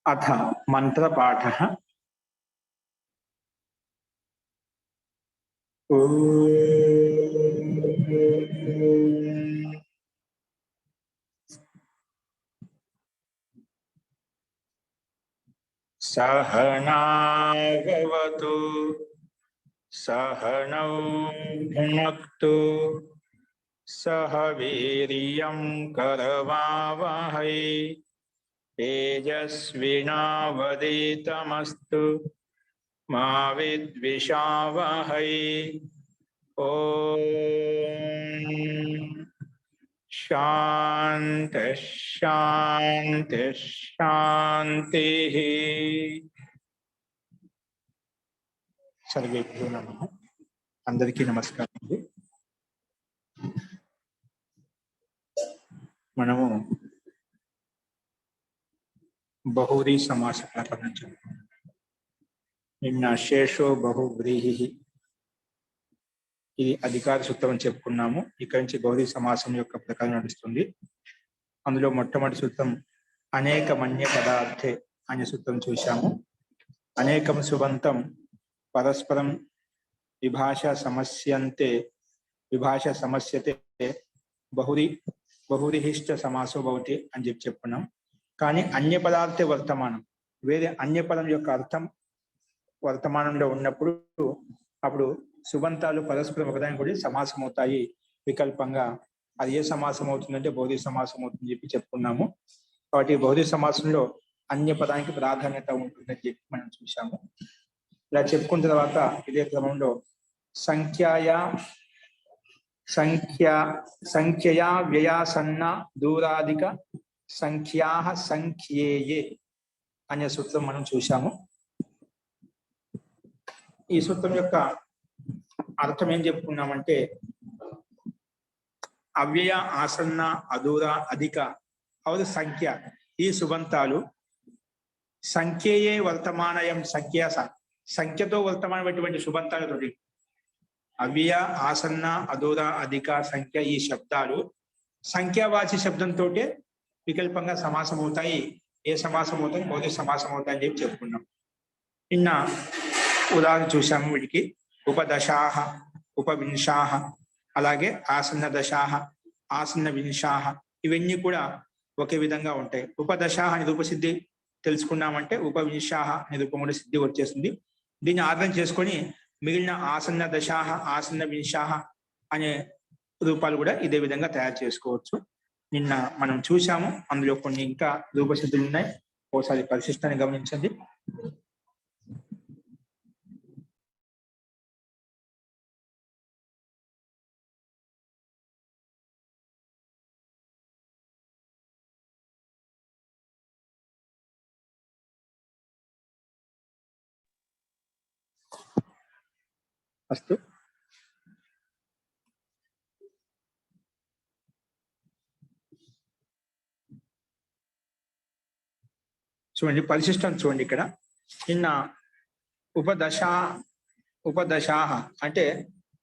अथ मंत्रपाठः। सहनावतु सहनौ भुनक्तु सह वीर्यं करवावहै तेजस्विनावधीतमस्तु मा विद्विषावहै। ओम शांति शांति शांति। सर्वेभ्यो नमः। अंदरिकी नमस्कारम। మనము బహువ్రీహి సమాస ప్రకరణ నిన్న శేషో బహువ్రీహి ఇది అధికార సూత్రం అని చెప్పుకున్నాము. ఇక్కడి నుంచి బహువ్రీహి సమాసం యొక్క ప్రకారం నడుస్తుంది. అందులో మొట్టమొదటి సూత్రం అనేకమన్య పదార్థే అనే సూత్రం చూశాము. అనేకం సుబంతం పరస్పరం విభాష సమస్యతే బహువ్రీహిశ్చ సమాసో భవతి అని చెప్పుకున్నాం. కానీ అన్య పదార్థే వర్తమానం, వేరే అన్య పదం యొక్క అర్థం వర్తమానంలో ఉన్నప్పుడు అప్పుడు సుబంతాలు పరస్పరం ఒకదాని కూడా సమాసం అవుతాయి వికల్పంగా. అది ఏ సమాసం అవుతుందంటే బహువ్రీహి సమాసం అవుతుందని చెప్పుకున్నాము. కాబట్టి బహువ్రీహి సమాసంలో అన్య పదానికి ప్రాధాన్యత ఉంటుందని చెప్పి మనం చూసాము. ఇలా చెప్పుకున్న తర్వాత ఇదే క్రమంలో సంఖ్యయా వ్యయాసన్న దూరాధిక సంఖ్యా సంఖ్యేయే అనే సూత్రం మనం చూశాము. ఈ సూత్రం యొక్క అర్థం ఏం చెప్పుకున్నామంటే అవ్యయ ఆసన్న అదూర అధిక అవదు సంఖ్య ఈ సుబంతాలు సంఖ్యయే వర్తమానయం సంఖ్యతో వర్తమానమైనటువంటి సుబంతాలతోటి అవ్యయ ఆసన్న అదూర అధిక సంఖ్య ఈ శబ్దాలు సంఖ్యావాచి శబ్దంతో వికల్పంగా సమాసం అవుతాయి. ఏ సమాసం అవుతాయి? బహువ్రీహి సమాసం అవుతాయి అని చెప్పి చెప్పుకున్నాం. నిన్న ఉదాహరణ చూసాము. వీటికి ఉపదశాహ ఉపవింశాహ అలాగే ఆసన్న దశాహ ఆసన్న వింశాహ ఇవన్నీ కూడా ఒకే విధంగా ఉంటాయి. ఉపదశాహ అని రూపసిద్ధి తెలుసుకున్నామంటే ఉపవింశాహ అనే రూపం కూడా సిద్ధి వచ్చేస్తుంది. దీన్ని ఆధారం చేసుకొని మిగిలిన ఆసన్న దశాహ ఆసన్న వింశాహ అనే రూపాలు కూడా ఇదే విధంగా తయారు చేసుకోవచ్చు. నిన్న మనం చూసాము. అందులో కొన్ని ఇంకా రూపసిద్ధులు ఉన్నాయి. ఒకసారి పరిశిష్టాన్ని గమనించండి. అస్తు చూడండి, పరిశిష్టం చూడండి. ఇక్కడ నిన్న ఉపదశాహ అంటే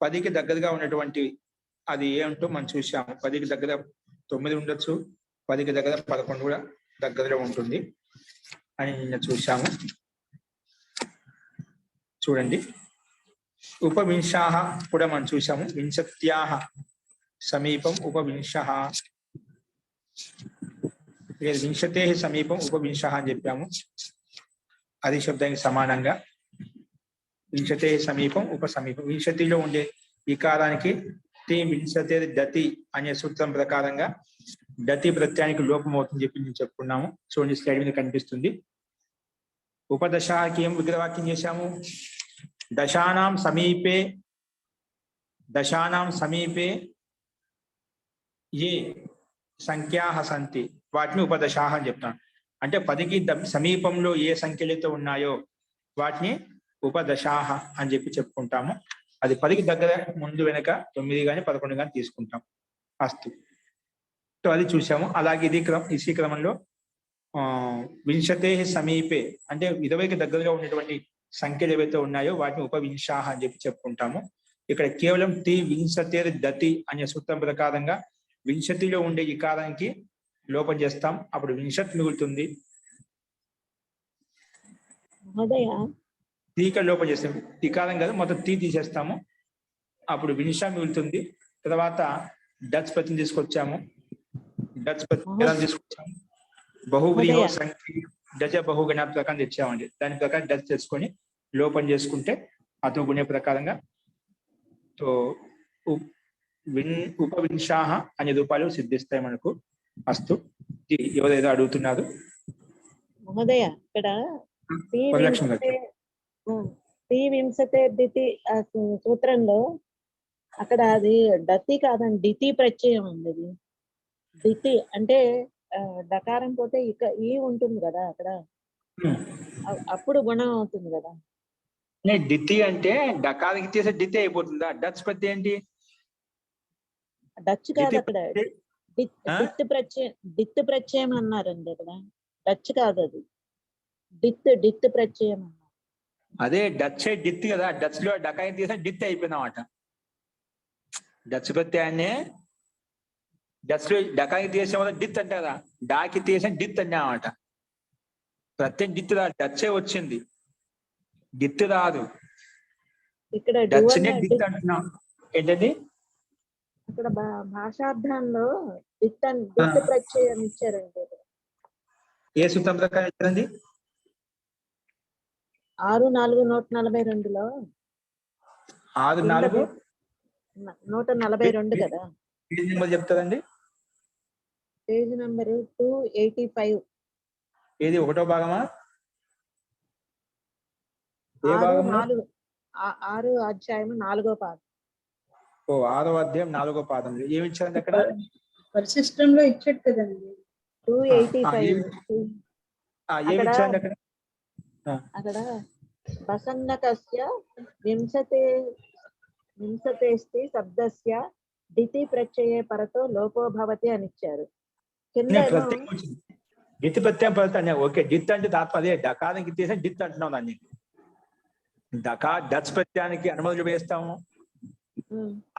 10కి దగ్గరగా ఉన్నటువంటి అది ఏమిటో మనం చూసాము. 10కి దగ్గర 9 ఉండొచ్చు, 10కి దగ్గర 11 కూడా దగ్గరలో ఉంటుంది అని నిన్న చూసాము. చూడండి, ఉపవింశాహ కూడా మనం చూసాము. వింశత్యాహ సమీపం ఉపవింశః, వింశతే సమీపం ఉపవింశః అని చెప్పాము. అది శబ్దానికి సమానంగా వింశతే సమీపం ఉపసమీపం. వింశతిలో ఉండే వికారానికి వింశతే దతి అనే సూత్రం ప్రకారంగా దతి ప్రత్యయానికి లోపం అవుతుందని చెప్పి నేను చెప్పుకున్నాము. చూడండి, స్లైడ్ మీద కనిపిస్తుంది. ఉపదశాకి ఏం విగ్రహవాక్యం చేశాము? దశానాం సమీపే ఏ సంఖ్యాహ సంతి వాటిని ఉపదశాహ అని చెప్తాను. అంటే 10కి సమీపంలో ఏ సంఖ్యలైతే ఉన్నాయో వాటిని ఉపదశాహ అని చెప్పి చెప్పుకుంటాము. అది 10కి దగ్గర ముందు వెనక 9 కానీ 11 కానీ తీసుకుంటాం. అస్తు, అది చూసాము. అలాగే ఇదే క్రమంలో వింశతే సమీపే అంటే 20కి దగ్గరగా ఉన్నటువంటి సంఖ్యలు ఏవైతే ఉన్నాయో వాటిని ఉపవింశాహ అని చెప్పి చెప్పుకుంటాము. ఇక్కడ కేవలం వింశతే దతి అనే సూత్రం ప్రకారంగా వింశతిలో ఉండే వికారానికి లోపం చేస్తాం. అప్పుడు వింశత్ మిగులుతుంది. మహోదయ తీక లోపం చేస్తాం. టికారం కాదు, మొత్తం తీ తీసేస్తాము. అప్పుడు వినిషా మిగులుతుంది. తర్వాత డచ్ ప్రతిని తీసుకొచ్చాము. డచ్ ప్రతి తీసుకొచ్చాము. బహువ్రీహో సంఖ్య డజ బహుగణ ప్రకారం తెచ్చామండి. దాని ప్రకారం డచ్ తెచ్చుకొని లోపం చేసుకుంటే అతో గుణే ప్రకారంగా తో ఉపవింశాహ అనే రూపాలు సిద్ధిస్తాయి మనకు. అస్తు. ఎవరేదో అడుగుతున్నారు మహోదయ. ఇక్కడ వింశతే దితి సూత్రంలో అక్కడ అది డతి కాదండి, దితి ప్రత్యయం ఉంది. అది దితి అంటే డకారం పోతే ఇక ఈ ఉంటుంది కదా అక్కడ, అప్పుడు గుణం అవుతుంది కదా. డితి అంటే డకారానికి చేసే డితి అయిపోతుందా? డచ్ ప్రతి ఏంటి? డచ్ కాదు, అక్కడ డిత్ ప్రత్యయం అన్నారండి అక్కడ. డచ్ కాదు, అది డిత్ ప్రత్యయం అన్నారు. అదే డచ్ డిత్ కదా. డచ్ లో డకాయి తీసే డిత్ అయిపోయిందన్నమాట. డచ్ ప్రత్యయాన్ని డచ్ లో డకాయి తీసే వల్ల డిత్ అంటే కదా, డాకి తీసే డిత్ అన్నమాట. ప్రత్యేక డిత్ రాదు, డచ్చే వచ్చింది, డిత్ రాదు. ఇక్కడ డిత్ అంటున్నాం ఏంటండి? ఇక్కడ భాషార్థంలో డిత్ ప్రత్యయం ఇచ్చారండి. ఏ సూత్రం ప్రకారం ఇచ్చారండి? 6-4-142లో 142 కదా. పేజ్ నెంబర్ చెప్తారండి? Page number 285. ఏది ఒకటో భాగమా? 6 అధ్యాయం 4వ పాదం. 6వ అధ్యాయం 4వ పాదం. ఏమి ఇచ్చారండి అక్కడ? పరిశిష్టంలో ఇచ్చాడు కదండి 285. ఏమి ఇచ్చారండి అక్కడ? అక్కడ వసన్నకస్య వింశతేస్తి శబ్దస్య దితి ప్రత్యయే పరతో లోపో భవతి అని ఇచ్చారు. డిత్ ప్రత్యయం పరత. ఓకే, డిత్ అంటే దాత్మ అదే డకారానికి తీసే డిత్ అంటున్నాం. దాన్ని డచ్ ప్రత్యయానికి అనుమతులు వేస్తాము.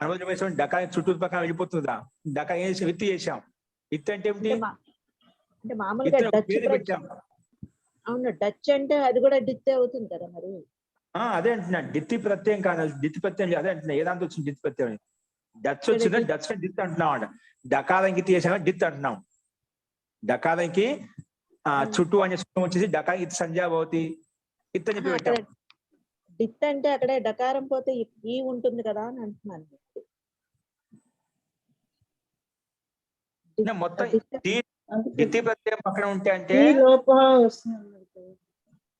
అనుమతులు వేస్తాం, డకానికి చుట్టూ పక్కన వెళ్ళిపోతుందా? డకా వేసి విత్ చేసాం. విత్ అంటే ఏమిటి? అంటే మామూలుగా డచ్ పెట్టాం. అవును, డచ్ అంటే అది కూడా డిత్ అవుతుంది కదా మరి. అదే అంటున్నా, డిత్ ప్రత్యయం కాదు, డిత్ ప్రత్యయం. అదే అంటున్నా, ఏదాంతో వచ్చింది డిత్ ప్రత్యయం? డచ్ వచ్చిందా? డచ్ డిత్ అంటున్నాం అంట. డకారానికి తీసామా డిత్ అంటున్నాం. డకారానికి చుట్టూ అనే సూత్రం వచ్చేసి డకా ఇత్ సంధ్యాభవతి ఇత్ అని చెప్పి పెట్టాం. డిత్ అంటే అక్కడే డకారం పోతే ఈ ఉంటుంది కదా అని అంటున్నాను. మొత్తం డిత్ ప్రత్యయం పక్కన ఉంటే అంటే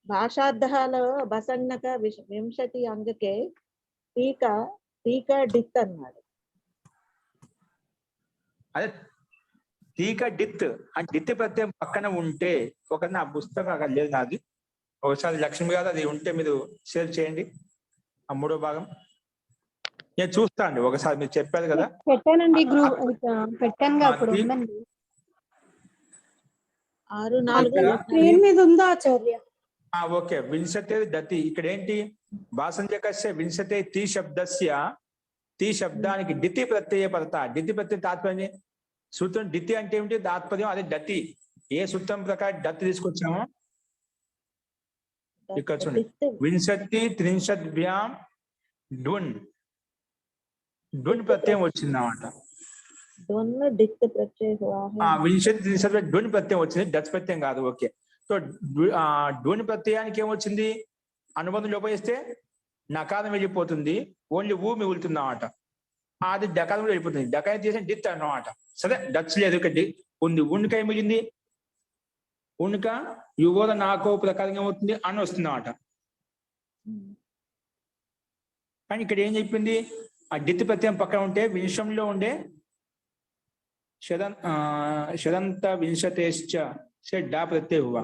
భాషార్థాలో బసన్నక వింశతి అంగకే టీకా డిత్ అన్నాడు. అదే టీకా డిత్ అంటే డిత్ ప్రత్యయం పక్కన ఉంటే ఒక నా పుస్తకం అక్కడ లేదు నాది. ఒకసారి లక్ష్మి గారు అది ఉంటే మీరు షేర్ చేయండి. ఆ 3వ భాగం నేను చూస్తాను. ఒకసారి మీరు చెప్పారు కదా, పెట్టానండి, గ్రూప్ పెట్టాను అప్పుడు ఉందండి. 6-4 స్క్రీన్ మీద ఉందా ఆచార్య? ఓకే. వింశతే దతి. ఇక్కడ ఏంటి? భాసంజకస్య వింశతే తి శబ్దస్య, తి శబ్దానికి డితి ప్రత్యయ పరత. డితి ప్రత్యయ తాత్పర్యం సూత్రం. డితి అంటే ఏమిటి? తాత్పర్యం అదే డతి. ఏ సూత్రం ప్రకారం డతి తీసుకొచ్చామో ఇక్కడ చూడండి. వింశతి త్రింశద్భ్యాం డున్ ప్రత్యయం వచ్చిందన్నమాట. వింశతి త్రింశద్భ్యాం డున్ ప్రత్యయం వచ్చింది, డచ్ ప్రత్యయం కాదు. ఓకే. సో డున్ ప్రత్యయానికి ఏమొచ్చింది? అనుబంధం లోపేస్తే నకారం వెళ్ళిపోతుంది, ఓన్లీ ఊ మిగులుతుంది అన్నమాట. అది డకారం వెళ్ళిపోతుంది. డకారం చేసిన డిత్ అన్నమాట. సరే, డచ్ లేదు, ఇక్కడ ఉంది. ఉన్క ఏం మిగిలింది? ఉన్క యుగోద నాకో ప్రకారం ఏమవుతుంది? అని వస్తుంది అన్నమాట. కానీ ఇక్కడ ఏం చెప్పింది? ఆ డిత్ ప్రత్యయం పక్కన ఉంటే వింశంలో ఉండే షదంత వింశతేశ్చ డా ప్రత్యయ హువా.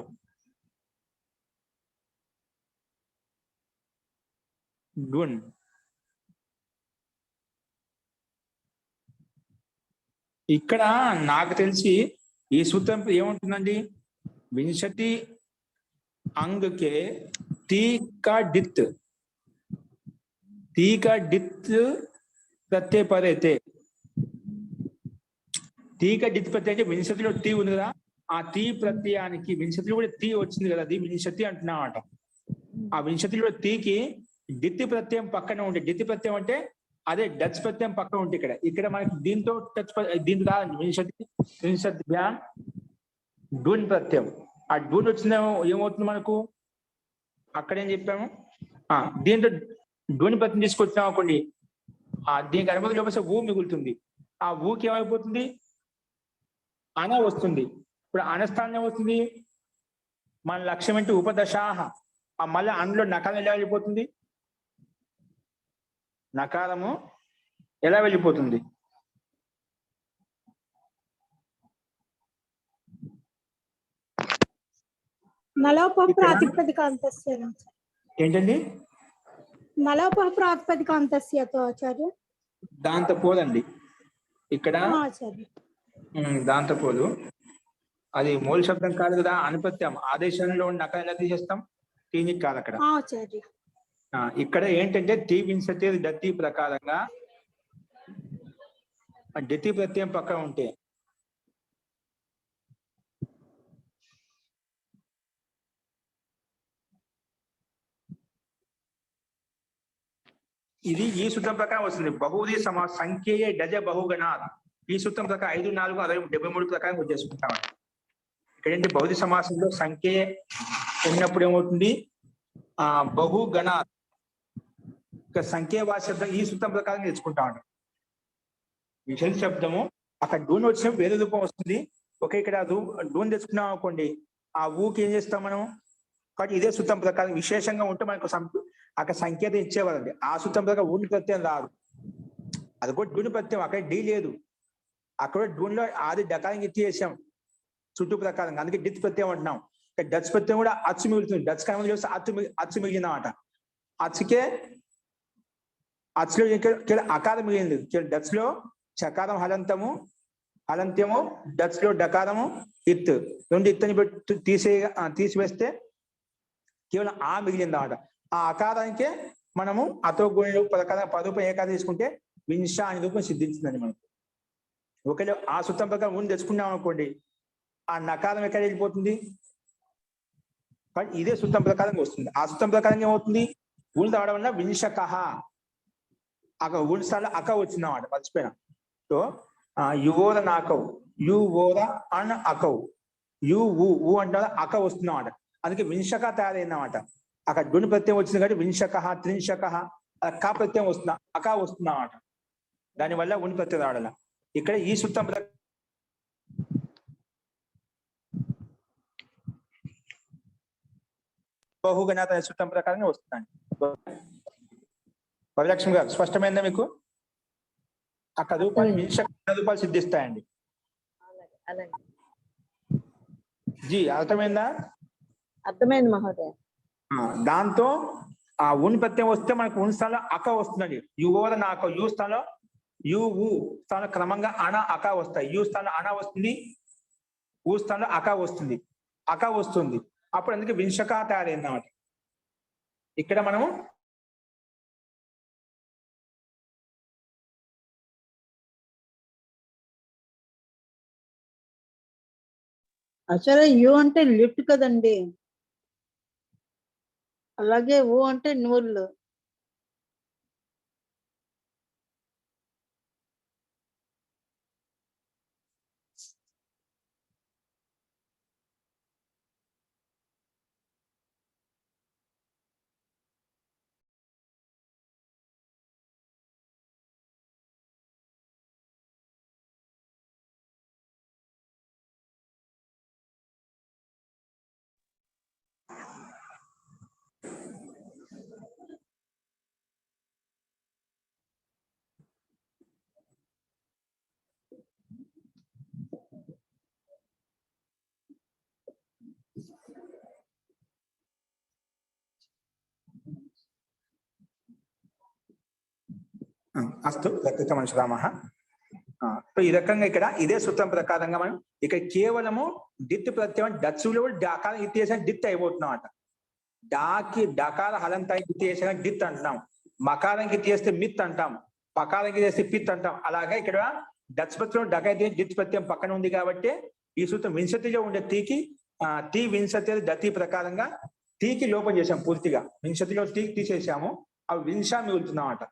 గుణ్ ఇక్కడ నాకు తెలిసి ఈ సూత్రం ఏముంటుందండి? వింశతి అంగకే టీకా డిత్ ప్రత్యయ పరైతే టీకా డిత్ ప్రత్యయ అంటే వింశతిలో టీ ఉంది కదా, ఆ టీ ప్రత్యయానికి వింశతిలో కూడా టీ వచ్చింది కదా, అది వింశతి అంటున్నామాట. ఆ వింశతిలో తీకి డిత్తి ప్రత్యయం పక్కన ఉంటే, డిత్తి ప్రత్యయం అంటే అదే డచ్ ప్రత్యయం పక్కన ఉంటే ఇక్కడ మనకి దీంతో దీంతో కాదు వింశతి డూన్ ప్రత్యయం. ఆ డూన్ వచ్చిన ఏమవుతుంది మనకు, అక్కడేం చెప్పాము, దీంతో డూన్ ప్రత్యయం తీసుకొచ్చాం అనుకోండి, దీనికి అనుమతి లోపల ఊ మిగులుతుంది. ఆ ఊకి ఏమైపోతుంది, అన వస్తుంది. ఇప్పుడు అనస్థానం వస్తుంది, మన లక్ష్యం ఏంటి ఉపదశాహ. మళ్ళీ అందులో నకారం ఎలా వెళ్ళిపోతుంది, నకారము ఎలా వెళ్ళిపోతుంది, నలోప ప్రాతిపదిక అంతస్య ఏంటండి, నలోప ప్రాతిపదిక అంతస్యతో ఆచార్య. దాంతో పోదండి ఇక్కడ, ఆచార్య దాంతో పోదు. అది మూల శబ్దం కాదు కదా, అనుపత్యం. ఆదేశంలో నకారం ఎలా తీసేస్తాం, తీనికి కాదు అక్కడ. ఆచార్య ఇక్కడ ఏంటంటే టీ వింశతి దత్తి ప్రకారంగా డతి ప్రత్యయం పక్కన ఉంటే ఇది ఈ సూత్రం ప్రకారం వస్తుంది. బహుది సంఖ్యయే డజ బహుగణాత్. ఈ సూత్రం ప్రకారం 5, 4, 73 ప్రకారం వచ్చేసుకుంటాం. ఇక్కడ ఏంటి, బహుది సమాసంలో సంఖ్య ఉన్నప్పుడు ఏమవుతుంది, బహుగణాత్. ఇక సంఖ్యావాచ శబ్దం ఈ సూత్రం ప్రకారం నేర్చుకుంటాం. విషల్ శబ్దము అక్కడ డూన్ వచ్చిన వేరే రూపం వస్తుంది. ఇక్కడ డూన్ తెచ్చుకున్నాం అనుకోండి, ఆ ఊకి ఏం చేస్తాం మనం, కాబట్టి ఇదే సూత్రం ప్రకారం విశేషంగా ఉంటే మనకు అక్కడ సంకేతం ఇచ్చేవారండి. ఆ సూత్రం ప్రకారం ఊని ప్రత్యయం రాదు, అది కూడా డూని ప్రత్యయం. అక్కడ డి లేదు, అక్కడ డూన్ లో ఆది డకారం ఎత్తి చేసాం చుట్టూ ప్రకారంగా, అందుకే డిత్ ప్రత్యయం అంటున్నాం. డచ్ ప్రత్యయం కూడా అచ్చు మిగులుతుంది. డచ్ కాలం చూస్తే అచ్చు మిగిలిందన్నమాట. అచ్చులో అకారం మిగిలింది. డచ్ లో చకారం హలంత్యము, డచ్ లో డకారము ఇత్, రెండు ఇత్తని తీసివేస్తే కేవలం ఆ మిగిలింది అన్నమాట. ఆ అకారానికే మనము అతో గుణి పదరూపం ఏకాది తీసుకుంటే వింశ అనే రూపం సిద్ధించిందండి మనకు. ఒకవేళ ఆ సూత్రం ప్రకారం ఊని తెచ్చుకున్నాం అనుకోండి, ఆ నకారం ఎక్కడ వెళ్ళిపోతుంది, కానీ ఇదే సూత్రం ప్రకారంగా వస్తుంది. ఆ సూత్రం ప్రకారంగా ఏమవుతుంది, ఊని రావడం వల్ల వింశకహ, అక్కడ ఊని స్థానంలో అక వచ్చిందన్నమాట, మర్చిపోయినా. సో యువోర నాకవు, యు ఓర అన్ అకవు, యు ఊ అంటే అక వస్తుందన్నమాట. అందుకే వింశక తయారైందన్నమాట. అక్కడ డుని ప్రత్యయం వచ్చింది కాబట్టి వింశక, త్రింశక, క ప్రత్యయం వస్తుందా, అక వస్తుందన్నమాట. దానివల్ల ఉని ప్రత్యయం రావడం. ఇక్కడ ఈ సూత్రం బహుగణాత సూత్రం ప్రకారంగా వస్తుందండి. వరలక్ష్మి గారు స్పష్టమైందా మీకు? అక్కడ రూపాయలు వింశక రూపాయలు సిద్ధిస్తాయండి. జీ అర్థమైందా? అర్థమైంది మహోదయ. దాంతో ఆ ఉని ప్రత్యయం వస్తే మనకు ఉని స్థానంలో అక వస్తుందండి. యువోద నాక, యు స్థానంలో యు ఊ స్థానంలో క్రమంగా అన అక వస్తాయి. యు స్థానంలో అన వస్తుంది, ఊ స్థానంలో అక వస్తుంది. అప్పుడు అందుకే వింశక తయారైంది అన్నమాట. ఇక్కడ మనము అసలు యు అంటే లిఫ్ట్ కదండి, అలాగే ఊ అంటే నూళ్ళు. అస్తు మనుషురామః. ఈ రకంగా ఇక్కడ ఇదే సూత్రం ప్రకారంగా మనం ఇక్కడ కేవలము డిత్ ప్రత్యయం డచ్చులో డకారం ఇత్ చేసిన డిత్ అయిపోతున్నాం అంట. డాకి డకార హలంత ఇత్ చేసిన డిత్ అంటున్నాం, మకారంకి చేస్తే మిత్ అంటాం, పకారంకి చేస్తే పిత్ అంటాం. అలాగే ఇక్కడ డచ్ ప్రత్యయం డక డిత్ ప్రత్యయం పక్కన ఉంది కాబట్టి ఈ సూత్రం వింశతిలో ఉండే తీకి టీ వింశతి దతి ప్రకారంగా టీకి లోపం చేసాం పూర్తిగా. వింశతిలో టీ తీసేసాము, ఆ వింశ మిగులుతుందన్నమాట.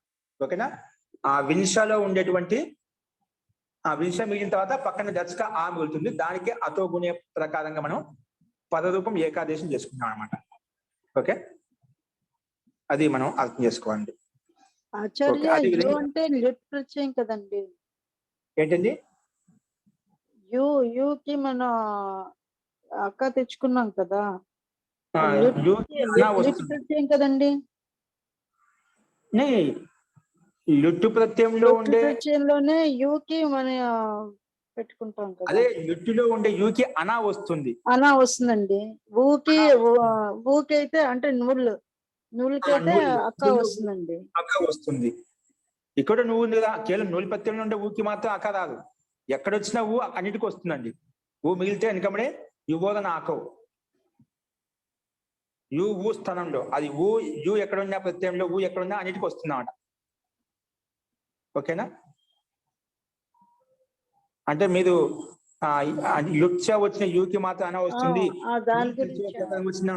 ఓకేనా? ఆ వింశలో ఉండేటువంటి ఆ వింశ మిగిలిన తర్వాత పక్కన దర్శక ఆ మిగులుతుంది. దానికి అతో గుణే ప్రకారంగా మనం పదరూపం ఏకాదేశం చేసుకున్నాం అనమాట. ఓకే, అది మనం అర్థం చేసుకోవాలి. ఆచార్య అది యు విధంగా అంటే లిట్ ప్రత్యయం కదండి. ఏంటండి? యుకి మనం అక్క తెచ్చుకున్నాం కదా, ఆ, లిట్ యూకి అలా లిట్ వస్తుంది. ప్రత్యయం కదండి. లుట్టు ప్రత్యయంలో లిట్ ఉండే ప్రత్యయంలోనే యుకి మన పెట్టుకుంటాం కదా. అదే లుట్టులో ఉండే యూకి అనా వస్తుంది. అలా వస్తుందండి. ఊకి ఊకి అయితే అంటే నువ్వులకి అయితే అక్క వస్తుందండి. అక్క వస్తుంది. ఇక్కడ నువ్వు ఉంది కదా, కేవలం నూలు ప్రత్యయంలో ఉండే ఊకి మాత్రం అక్క రాదు. ఎక్కడొచ్చినా ఊ అన్నిటికీ వస్తుందండి. ఊ మిగిలితే వెనకబడే యువోదన ఆకవు. ఊ స్థానంలో అది యు ఎక్కడున్నా ప్రత్యయంలో ఊ ఎక్కడున్నా అన్నిటికీ వస్తుందన్నమాట. ఓకేనా? అంటే మీరు లుచ్చ వచ్చిన యూకి మాత్రం అన వస్తుంది, దాని గురించి వచ్చిన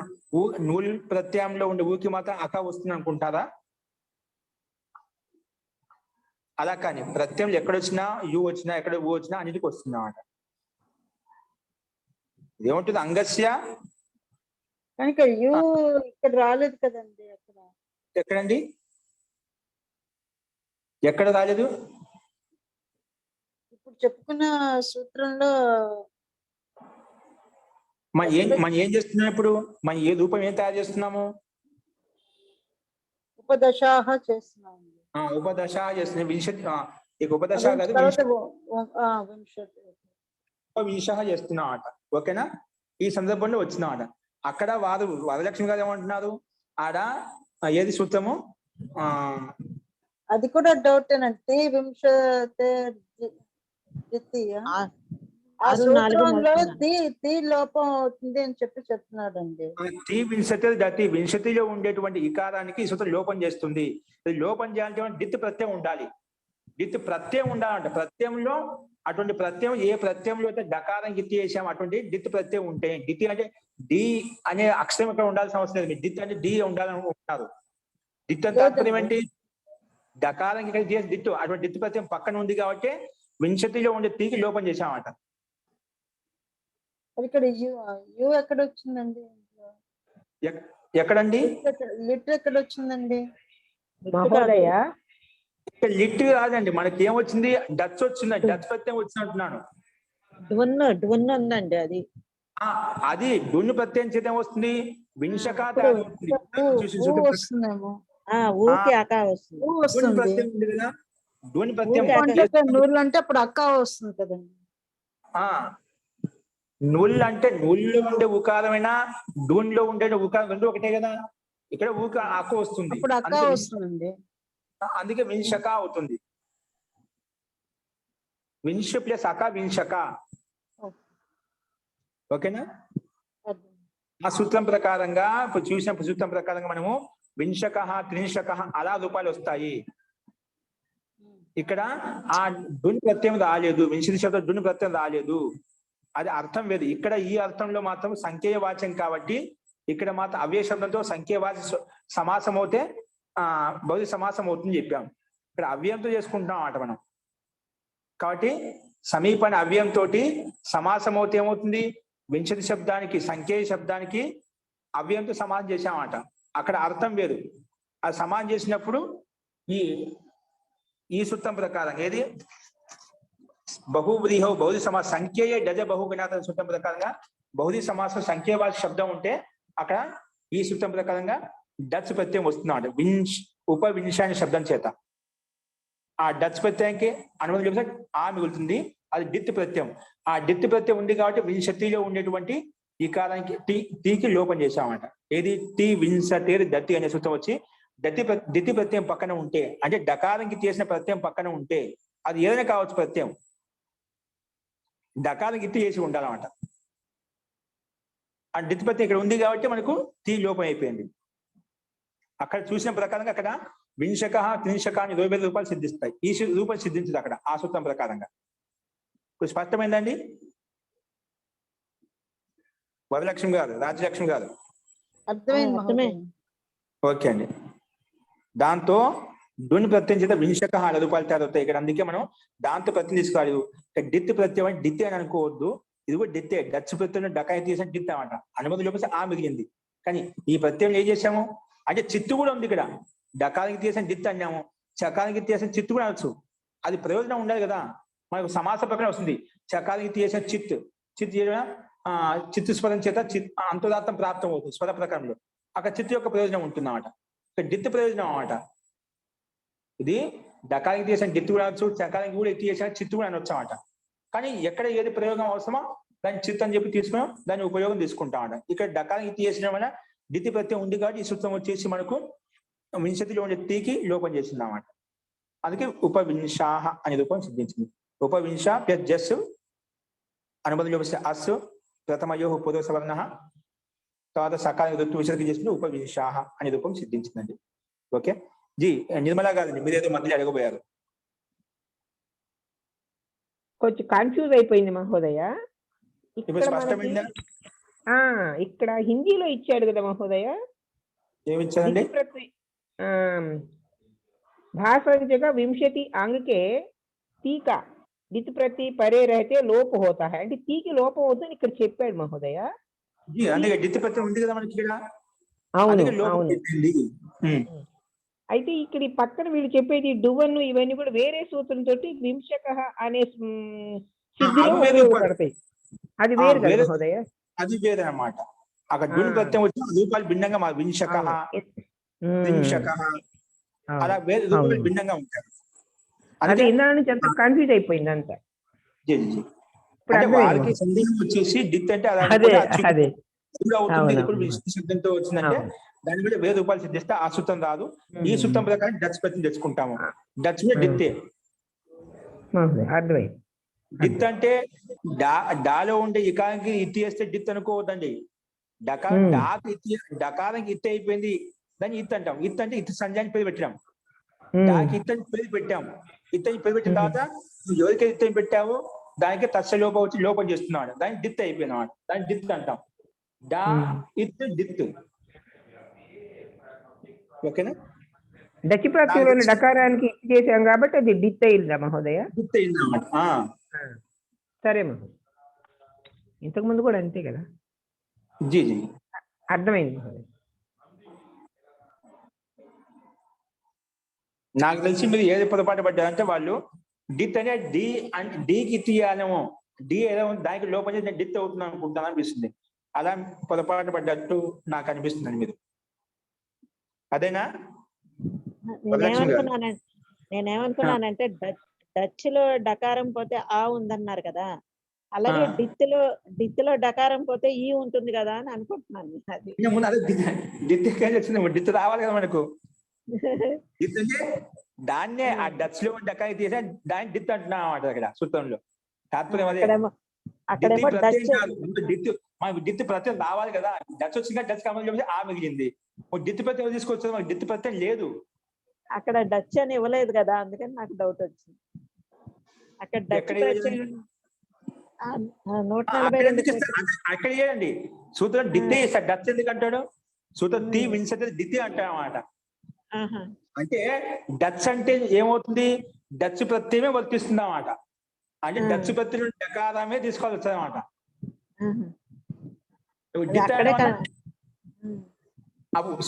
నూలు ప్రత్యయంలో ఉండే ఊకి మాత్రం అక వస్తుంది అనుకుంటారా? అలా కానీ ప్రత్యయంలో ఎక్కడొచ్చినా యు వచ్చినా ఎక్కడ ఊ వచ్చినా అన్నిటికీ వస్తుంది అన్నమాట. ఏముంటుంది అంగస్య కనుక యు ఇక్కడ రాలేదు కదండి. అక్కడ ఎక్కడండి? ఎక్కడ రాలేదు? ఇప్పుడు చెప్పుకున్న సూత్రంలో మనం ఏం చేస్తున్నాం ఇప్పుడు? మనం ఏ రూపం ఏం తయారు చేస్తున్నాము? ఉపదశాహ చేస్తున్నాము. ఉపదశ చేస్తున్నాం. వింశతి ఉపదశ కాదు, వింశ చేస్తున్నాం అట. ఓకేనా? ఈ సందర్భంలో వచ్చినామాట. అక్కడ వారు వరలక్ష్మి గారు ఏమంటున్నారు? ఆడ ఏది సూత్రము? అది కూడా డౌటేనండి. వింశతే ద్వితీయ ఆ సూత్రంలో తి లోపం అవుతుంది అని చెప్తున్నాడండి. తి వింశతి దతి వింశతిలో ఉండేటువంటి ఇకారానికి ఈ సూత్రం లోపం చేస్తుంది. లోపం చేయాలంటే డిత్ ప్రత్యయం ఉండాలి. డిత్ ప్రత్యయం ఉండాలంట. ప్రత్యయంలో అటువంటి ప్రత్యయం ఏ ప్రత్యయంలో అయితే డకారం గిత్తి చేసాం అటువంటి డిత్ ప్రత్యయం ఉంటే, డిత్ అంటే డి అనే అక్షరం ఇక్కడ ఉండాల్సిన అవసరం లేదు. డిత్ అంటే డి ఉండాలని ఉంటారు. డిత్ అంటే తాత్పర్యం ఏంటి? డకారం ఇక్కడ చేసి డిత్ అటువంటి డిత్ ప్రత్యయం పక్కన ఉంది కాబట్టి వింశతిలో ఉండే తీకి లోపం చేసామట. ఇక్కడ యు ఎక్కడ వచ్చిందండి? ఎక్కడండి? లిట్ ఎక్కడ వచ్చిందండి? లిట్ కాదండి, మనకి ఏమొచ్చింది? డచ్ వచ్చింది. డచ్ ప్రత్యయం వచ్చినట్టున్నాను. ఉందండి అది. అది డున్ను ప్రత్యయం చేత వస్తుంది. వింశక వస్తుందేమో. ఊకి అక్క వస్తుంది. ప్రత్యయం ఉంది కదా, డున్ ప్రత్యయం నూళ్ళు అంటే అప్పుడు అక్క వస్తుంది కదండి. నూళ్ళు అంటే నూళ్ళలో ఉండే ఉకారమైనా డూన్లో ఉండే ఉకారం రెండు ఒకటే కదా. ఇక్కడ ఊక అక్క వస్తుంది, అప్పుడు అక్క వస్తుందండి. అందుకే వింశక అవుతుంది. వింశ ప్లస్ అక వింశక. ఓకేనా? ఆ సూత్రం ప్రకారంగా ఇప్పుడు చూసిన సూత్రం ప్రకారంగా మనము వింశక త్రింశక అలా రూపాయలు వస్తాయి. ఇక్కడ ఆ డున్ ప్రత్యయం రాలేదు, వింశతి శబ్దం డున్ ప్రత్యయం రాలేదు. అది అర్థం వేరు. ఇక్కడ ఈ అర్థంలో మాత్రం సంఖ్యేయ వాచ్యం కాబట్టి ఇక్కడ మాత్రం అవ్యయ శబ్దంతో సంఖ్యేయవాచ సమాసం అవుతే బహుళ సమాసం అవుతుంది చెప్పాం. ఇక్కడ అవ్యయంతో చేసుకుంటున్నాం అన్నమాట మనం. కాబట్టి సమీపన అవ్యయంతో సమాసం అవుతే ఏమవుతుంది? వింశతి శబ్దానికి సంఖ్యేయ శబ్దానికి అవ్యయంతో సమాసం చేసామన్నమాట. అక్కడ అర్థం వేరు. అది సమానం చేసినప్పుడు ఈ సూత్రం ప్రకారం ఏది బహువ్రీహౌ బహుళ సమాస సంఖ్యేయ డజ బహుగుణాత సూత్రం ప్రకారంగా బహుళ సమాసం సంఖ్యేయవాచ శబ్దం ఉంటే అక్కడ ఈ సూత్రం ప్రకారంగా డచ్ ప్రత్యయం వస్తున్నాడు. ఉపవింశాన్ని శబ్దం చేత ఆ డచ్ ప్రత్యయానికి అనుమతి చెప్తే ఆ మిగులుతుంది. అది డిత్ ప్రత్యయం. ఆ డిత్ ప్రత్యయం ఉంది కాబట్టి వింశతిలో ఉండేటువంటి ఈ కాలానికి టీకి లోపం చేశామన్నమాట. ఏది? టీ వింశతి దత్తి అనే సూత్రం వచ్చి దితి ప్రత్యయం పక్కన ఉంటే, అంటే డకారంకి చేసిన ప్రత్యయం పక్కన ఉంటే, అది ఏదైనా కావచ్చు ప్రత్యయం, డకారం గిత్తి చేసి ఉండాలన్నమాట. ఆ డిత్ ప్రత్యయం ఇక్కడ ఉంది కాబట్టి మనకు టీ లోపం అయిపోయింది. అక్కడ చూసిన ప్రకారంగా అక్కడ వింశక త్రింశక అని 20 రూపాయలు సిద్ధిస్తాయి. ఈ రూపం సిద్ధించదు అక్కడ ఆ సూత్రం ప్రకారంగా. ఇప్పుడు స్పష్టమైందండి? వరలక్ష్మి గారు, రాజ్యలక్ష్మి గారు అర్థమైంది అర్థమే. మహోదయ. ఓకే అండి. దాంతో డుని ప్రత్యయం చేత వింశక రూపాయలు అవుతాయి ఇక్కడ. అందుకే మనం దాంతో ప్రత్యయం తీసుకోవాలి. డిత్ ప్రత్యయం అంటే డిత్తే అని అనుకోవద్దు. ఇది కూడా డిత్తే. డచ్ ప్రత్యయం డకాయి తీసిన డిత్ అనమాట. అనుమతి లోపల ఆ మిగిలింది. కానీ ఈ ప్రత్యయం ఏం చేసాము అంటే చిత్తు కూడా ఉంది ఇక్కడ. డకానికి తీసిన డిత్ అన్నాము, చకానికి తీసిన చిత్తు కూడా అనొచ్చు. అది ప్రయోజనం ఉండాలి కదా. మనకు సమాస ప్రకారం వస్తుంది. చకానికి తీసిన చిత్ చేయడం చిత్తు స్వరం చేత అంతరార్థం ప్రాప్తం అవుతుంది స్వర ప్రకారంలో. అక్కడ చిత్తు యొక్క ప్రయోజనం ఉంటుంది అన్నమాట. ఇక్కడ డిత్ ప్రయోజనం అన్నమాట. ఇది డకానికి తీసిన డిత్ కూడా అనొచ్చు, చకానికి కూడా ఎత్తి చేసిన చిత్తు కూడా అనొచ్చు అన్నమాట. కానీ ఎక్కడ ఏది ప్రయోగం అవసరమో దాన్ని చిత్ అని చెప్పి తీసుకున్నాం, దాని ఉపయోగం తీసుకుంటాం అన్నమాట. ఇక్కడ డకానికి ఎత్తి చేసిన వల్ల డితి ప్రత్యయం ఉంది కాబట్టి ఈ సూత్రం వచ్చేసి మనకు వింశతిలో ఉండే తీకి లోపం చేసింది అన్నమాట. అందుకే ఉపవింశాహ అనే రూపం సిద్ధించింది. ఉపవింశ ప్లస్ జస్ అనుబంధం లోపిస్తే అస్ ప్రథమయో పూర్వ సవర్ణ తర్వాత సకాల ఋతు విసర్గ చేసింది ఉపవింశాహ అనే రూపం సిద్ధించిందండి. ఓకే జీ నిర్మలా గారండి, మీరేదో మధ్యలో అడగబోయారు. కొంచెం కన్ఫ్యూజ్ అయిపోయింది మహోదయ. ఇప్పుడు స్పష్టమైందా? ఇక్కడ హిందీలో ఇచ్చాడు కదా మహోదయ, ఏమిచ్చారండి? భాష వింశతి అంగకే టీకా డిత్ ప్రతి పరే రహితే లోప హోతా హై అంటే తీకి లోపం అవుతుంది ఇక్కడ చెప్పాడు మహోదయ. అందుకే డిత్ ప్రత్యయం ఉంది కదా మనకి ఇక్కడ. అవును అవును. అయితే ఇక్కడ ఈ పక్కన వీళ్ళు చెప్పేది డువన్ను ఇవన్నీ కూడా వేరే సూత్రం తోటి వింశక అనే సిద్ధిలో ఉపయోగపడతాయి. అది వేరు కదా మహోదయ. అది వేరే అన్నమాట. అక్కడ డుని ప్రత్యయం వచ్చి రూపాయలు భిన్నంగా మా వింశక అలా వేరే రూపాయలు భిన్నంగా ఉంటాయి. అదే ఇందా నుంచి అంత కన్ఫ్యూజ్ అయిపోయింది అంతా. వారికి సందేహం వచ్చేసి డిత్ అంటే శబ్దంతో వచ్చిందంటే దాని మీద వేరే రూపాయలు సిద్ధిస్తే ఆ సూత్రం రాదు. ఈ సూత్రం ప్రకారం డచ్ ప్రత్యయం తెచ్చుకుంటాము. డచ్ మీద డిత్తే. డిత్ అంటే డాలో ఉండే ఇకానికి ఇత్తి వేస్తే డిత్ అనుకోవద్దండి. డకారానికి ఇత్తి అయిపోయింది దాన్ని ఇత్ అంటాం. ఇత్ అంటే ఇత్ సంజానికి పేరు పెట్టాం. దానికి ఇత్తని పేరు పెట్టాం. ఇత్తని పేరు పెట్టిన తర్వాత ఎవరికైతే ఇత్తని పెట్టావో దానికి తస్య లోపం వచ్చి లోపం చేస్తున్నాడు. దానికి డిత్ అయిపోయింది అన్నమాట. దాన్ని డిత్ అంటాం. డా ఇత్ డిత్. ఓకేనా? డచ్ ప్రత్యయంలోని డకారానికి ఇచ్చి చేసాం కాబట్టి అది డిత్ అయిందా మహోదయ? డిత్ అయింది అన్నమాట. సరే మహోదయ, ఇంతకు ముందు కూడా అంతే కదా. జీ జీ అర్థమైంది మహోదయ. నాకు తెలిసి మీరు ఏది పొరపాటు పడ్డారంటే వాళ్ళు డిత్ అనే డీకి తీయాలేమో. డి ఏదో దానికి లోపల చేసి డిత్ అవుతుంది అనుకుంటాను అనిపిస్తుంది. అలా పొరపాటు పడ్డట్టు నాకు అనిపిస్తుంది మీరు. అదేనా? నేనేమనుకున్నానంటే డచ్ లో డకారం పోతే ఆ ఉందన్నారు కదా, అలాగే డిత్ లో డకారం పోతే ఈ ఉంటుంది కదా అని అనుకుంటున్నాను. అది డిత్ రావాలి కదా మనకు. డిత్ అంటే దాన్నే ఆ డచ్ లో డకాయి తీసే దాన్ని డిత్ అంటున్నా అన్నమాట అక్కడ సూత్రంలో. తాత్పర్యం అదే. మనకు డిత్ ప్రత్యయం రావాలి కదా. డచ్ వచ్చిందా డచ్ కామన్ ఆ మిగిలింది. డిత్ ప్రత్యయం తీసుకొచ్చేది మనకు డిత్ ప్రత్యయం లేదు. అక్కడ డచ్ అని ఇవ్వలేదు కదా, అందుకని నాకు డౌట్ వచ్చింది. అక్కడ డచ్ 142 అక్కడ చేయండి సూత్రం డిత్తే ఇస్తాడు. డచ్ ఎందుకు అంటాడు? సూత్రం తీ వింశతి డిత్తే అంటాడు అన్నమాట. అంటే డచ్ అంటే ఏమవుతుంది? డచ్ ప్రత్యయమే వర్తిస్తుంది అన్నమాట. అంటే డచ్ ప్రత్యయం డకారమే తీసుకోవాల్సి వస్తుంది అన్నమాట.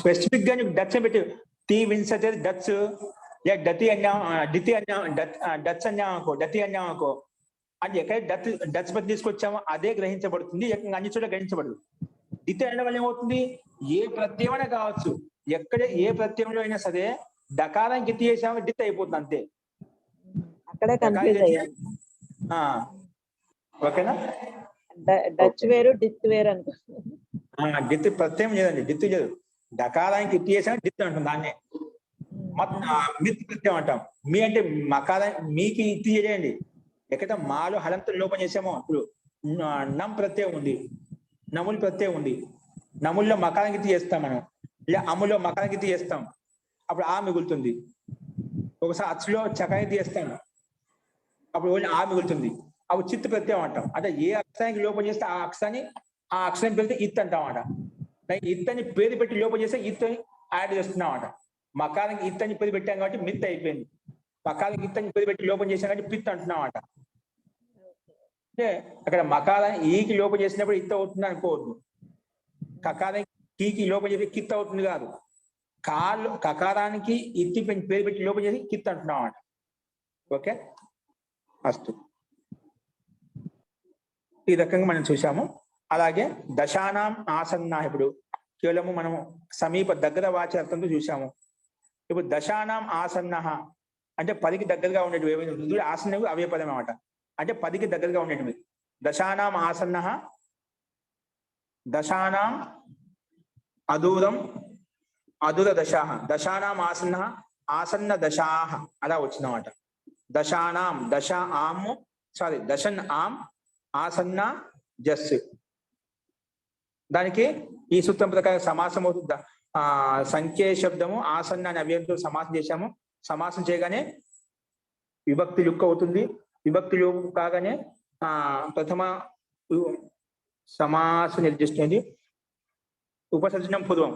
స్పెసిఫిక్ గా డచ్ పెట్టి తీ వింశతి డచ్ డతి అన్నా డితి అన్నా డచ్ అన్నామనుకో డతి అన్నామనుకో అది ఎక్కడ డచ్ ప్రతి తీసుకొచ్చామో అదే గ్రహించబడుతుంది. అన్ని చోట్ల గ్రహించబడదు. డితి అనడం వల్ల ఏమవుతుంది? ఏ ప్రత్యయమైనా కావచ్చు, ఎక్కడ ఏ ప్రత్యయంలో అయినా సరే డకారానికి గిత్తి చేసామో డిత్ అయిపోతుంది అంతే. అక్కడే కన్ఫ్యూజ్ అయ్యాను. ఓకేనా? డచ్ వేరు డిత్ వేరు అనుకో. డిత్ ప్రత్యయం లేదండి, డిత్ లేదు. డకారానికి ఇత్తి చేసామో డిత్ అంటాం. దాన్నే మిత్ ప్రత్యయం అంటాం. మీ అంటే మకారా మీకి ఇత్తి చేయండి. ఎక్కడ మాలో హలంతో లోపం చేసామో ఇప్పుడు నమ్ ప్రత్యయం ఉంది, నములు ప్రత్యయం ఉంది. నముల్లో మకారానికి ఇత్తి చేస్తాం మనం, లేదా అమ్ములో మకారానికి ఇత్తి చేస్తాం. అప్పుడు ఆ మిగులుతుంది. ఒకసారి అచ్చులో చకాయితీ చేస్తాం, అప్పుడు ఓన్లీ ఆ మిగులుతుంది. అప్పుడు చిత్తు ప్రత్యయం అంటాం. అంటే ఏ అక్షరానికి లోపం చేస్తే ఆ అక్షరం పెడితే ఇత్ అంటాం అన్నమాట. ఇత్తని పేరు పెట్టి లోపం చేస్తే ఇత్తని యాడ్ చేస్తున్నాం. మకారానికి ఇత్తని పేరు పెట్టాం కాబట్టి మిత్ అయిపోయింది. మకారానికి ఇత్తని పేరు పెట్టి లోపం చేసాం కాబట్టి పిత్ అంటున్నాం. అంటే అక్కడ మకారానికి ఈకి లోపం చేసినప్పుడు ఇత్త అవుతుంది అనుకోవద్దు. కకారానికి కీకి లోపం చేసి కిత్ అవుతుంది కాదు. కకారానికి ఇత్తి పేరు పెట్టి లోపం చేసి కిత్ అంటున్నాం. ఓకే, అస్తు. ఈ రకంగా మనం చూసాము. అలాగే దశానాం ఆసన్న, ఇప్పుడు కేవలము మనము సమీప దగ్గర వాచి అర్థంతో చూసాము. ఇప్పుడు దశానాం ఆసన్న అంటే 10కి దగ్గరగా ఉండేటివి ఏమైనా ఆసన్నవి అవే పదం అన్నమాట. అంటే 10కి దగ్గరగా ఉండేటివి. దశానాం ఆసన్న, దశానాం అదూరం, అదూర దశాహ, దశానాం ఆసన్న, ఆసన్న దశాహ అలా వచ్చిందన్నమాట. దశానాం దశ ఆము సారీ దశన్ ఆం ఆసన్న జస్. దానికి ఈ సూత్రం ప్రకారం సమాసం అవుతుంది. సంఖ్య శబ్దము ఆసన్న అనే అవ్యయంతో సమాసం చేశాము. సమాసం చేయగానే విభక్తి లుక్ అవుతుంది. విభక్తి లుక్ కాగానే ప్రథమ సమాసం నిర్దిష్టమైంది. ఉపసర్జనం పూర్వం,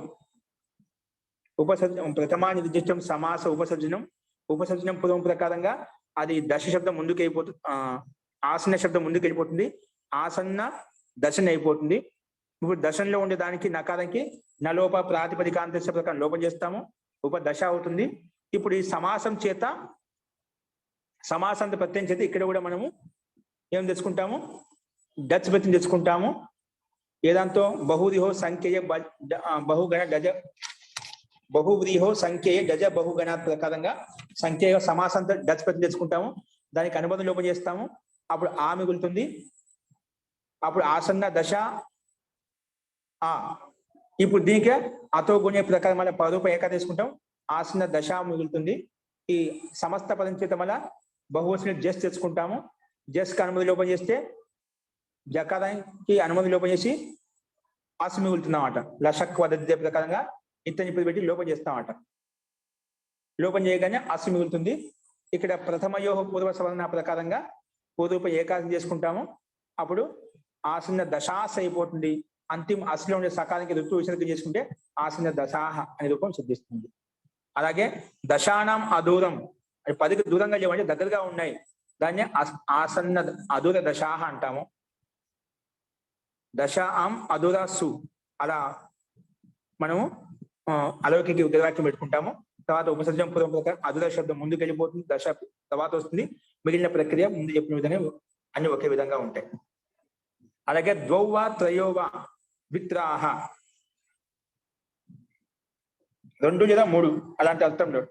ఉపసర్జనం ప్రథమా నిర్దిష్టం సమాస ఉపసర్జనం. ఉపసర్జనం పూర్వం ప్రకారంగా అది దశ శబ్దం ముందుకు అయిపోతుంది. ఆసన్న శబ్దం ముందుకు వెళ్ళిపోతుంది. ఆసన్న దశన అయిపోతుంది. ఇప్పుడు దశంలో ఉండే దానికి నకారానికి నలోప ప్రాతిపదికాంత ప్రకారం లోపం చేస్తాము. ఉపదశ అవుతుంది. ఇప్పుడు ఈ సమాసం చేత సమాసాంత ప్రత్యయం చేత ఇక్కడ కూడా మనము ఏం తెచ్చుకుంటాము? డచ్ ప్రత్యయం తెచ్చుకుంటాము. ఏదాంతో బహువ్రీహో సంఖ్యయ బహుగణ గజ బహువ్రీహో సంఖ్యయ గజ బహుగణ ప్రకారంగా సంఖ్య సమాసాంత డచ్ ప్రత్యయం తెచ్చుకుంటాము. దానికి అనుబంధం లోపం చేస్తాము. అప్పుడు ఆ మిగులుతుంది. అప్పుడు ఆసన్న దశ ఆ. ఇప్పుడు దీనికి అతో గుణే ప్రకారం మళ్ళీ పదరూప ఏకా తీసుకుంటాం. ఆసన్న దశ మిగులుతుంది. ఈ సమస్త పదం చేత మళ్ళా బహువచన జస్ తెచ్చుకుంటాము. జస్కి అనుమతి లోపం చేస్తే జకారానికి అనుమతి లోపం చేసి ఆసు మిగులుతుందన్నమాట. లషక్ పద్ధతి ప్రకారంగా ఇత్తని పెట్టి లోపం చేస్తామట. లోపం చేయగానే ఆసు మిగులుతుంది. ఇక్కడ ప్రథమయోహ పూర్వ సవర్ణ ప్రకారంగా పూర్వరూప ఏకాశం చేసుకుంటాము. అప్పుడు ఆసన్న దశాస అయిపోతుంది. అంతిమ అసలు ఉండే సకాలానికి ఋతు విసర్గం చేసుకుంటే ఆసన్న దశాహ అనే రూపం సిద్ధిస్తుంది. అలాగే దశానాం అదూరం, అది 10కి దూరంగా లేవంటే దగ్గరగా ఉన్నాయి. దాన్ని ఆసన్న అదూర దశాహ అంటాము. దశ ఆం అదూర సు అలా మనము అలౌకిక ఉగ్రవాక్యం పెట్టుకుంటాము. తర్వాత ఉపసర్జన పూర్వం ప్రకారం అదూర శబ్దం ముందుకు వెళ్ళిపోతుంది. దశ తర్వాత వస్తుంది. మిగిలిన ప్రక్రియ ముందు చెప్పిన విధంగా అన్ని ఒకే విధంగా ఉంటాయి. అలాగే ద్వౌవా త్రయోవా విత్రాహ, 2 లేదా 3 అలాంటి అర్థంలో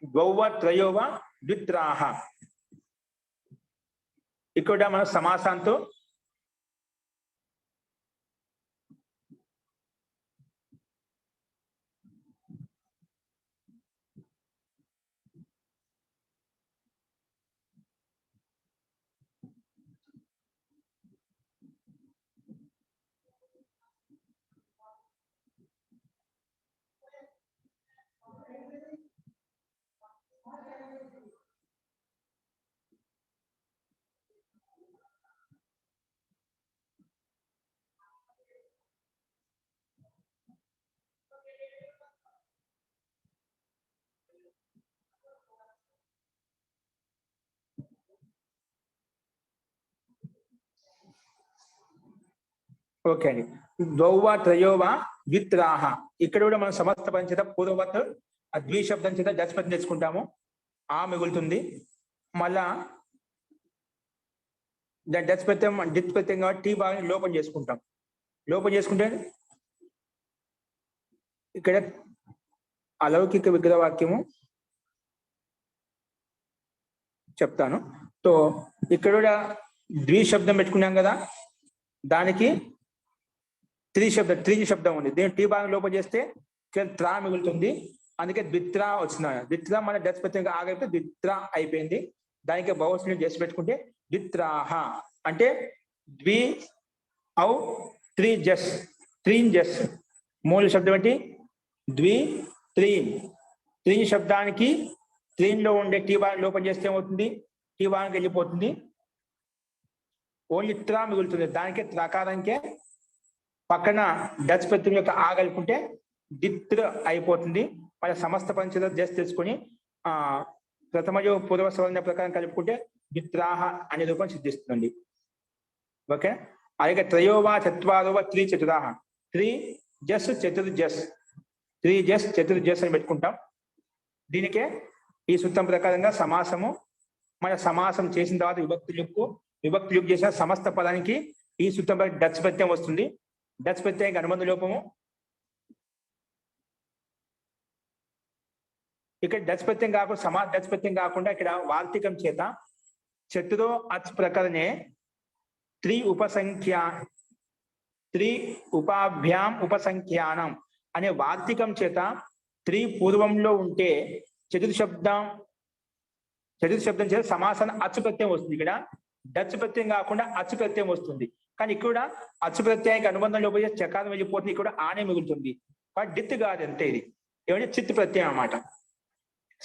ద్వౌవా త్రయోవా విత్రాహ. ఇక్కడ మన సమాసాంతో ఓకే అండి. ద్వౌవా త్రయోవా విత్రాహ. ఇక్కడ కూడా మనం సమస్త పదం చేత పూర్వవత్ ద్విశబ్దం చేత జస్పతి తెచ్చుకుంటాము. ఆ మిగులుతుంది. మళ్ళా డచ్ ప్రత్యయం డిత్ ప్రత్యయం కాబట్టి టీ భాగాన్ని లోపం చేసుకుంటాం. లోపం చేసుకుంటే ఇక్కడ అలౌకిక విగ్రహవాక్యము చెప్తాను. సో ఇక్కడ కూడా ద్విశబ్దం పెట్టుకున్నాం కదా, దానికి త్రిజ శబ్దం ఉంది. దీని టీ భాగం లోపం చేస్తే త్రా మిగులుతుంది. అందుకే ద్విత్రా వచ్చింది. ద్విత్రా మన డచ్ ప్రత్యేక ఆగైతే ద్విత్రా అయిపోయింది. దానికి బహువచనం చేసి పెట్టుకుంటే ద్విత్రాహ అంటే ద్వి ఔ త్రిజస్, త్రీన్ జస్. మూల శబ్దం ఏంటి? ద్వి త్రీన్. త్రీన్ శబ్దానికి త్రీన్ లో ఉండే టీ భాగం లోపం చేస్తే ఏమవుతుంది? టీ భాగానికి వెళ్ళిపోతుంది. ఓన్లీ త్రా మిగులుతుంది. దానికే త్రాకారానికే పక్కన డచ్ ప్రత్యయం యొక్క ఆ కలుపుకుంటే డిత్ర అయిపోతుంది. మళ్ళీ సమస్త పంచద జస్ట్ తెచ్చుకొని ప్రథమజో పూర్వ సవర్ణ ప్రకారం కలుపుకుంటే డిత్రాహ అనే రూపం సిద్ధిస్తుంది. ఓకే, అలాగే త్రయోవా చత్వారోవా త్రీ చతురాహ, త్రీ జస్ చతుర్జస్, త్రీ జస్ చతుర్జస్ అని పెట్టుకుంటాం. దీనికే ఈ సూత్రం ప్రకారంగా సమాసము, మన సమాసం చేసిన తర్వాత విభక్తి లుక్ చేసిన సమస్త పదానికి ఈ సూత్రం డచ్ ప్రత్యయం వస్తుంది. డచ్ ప్రత్యయం అనుబంధ లోపము. ఇక్కడ డచ్ ప్రత్యయం కాకుండా డచ్ ప్రత్యయం కాకుండా ఇక్కడ వార్తికం చేత చతురో అచ్ ప్రకరణే త్రి ఉపాభ్యాం ఉపసంఖ్యానం అనే వార్తికం చేత త్రి పూర్వంలో ఉంటే చతుర్శబ్దం చేత సమాసన అచ్చు ప్రత్యయం వస్తుంది. ఇక్కడ డచ్ ప్రత్యయం కాకుండా అచ్చు ప్రత్యయం వస్తుంది. కానీ ఇక్కడ అచ్చు ప్రత్యయానికి అనుబంధంలో పోయే చకారం వెళ్ళిపోతుంది. ఇక్కడ ఆనే మిగులుతుంది. డిత్ కాదు అంతే. ఇది ఏమంటే చిత్ ప్రత్యయం అన్నమాట.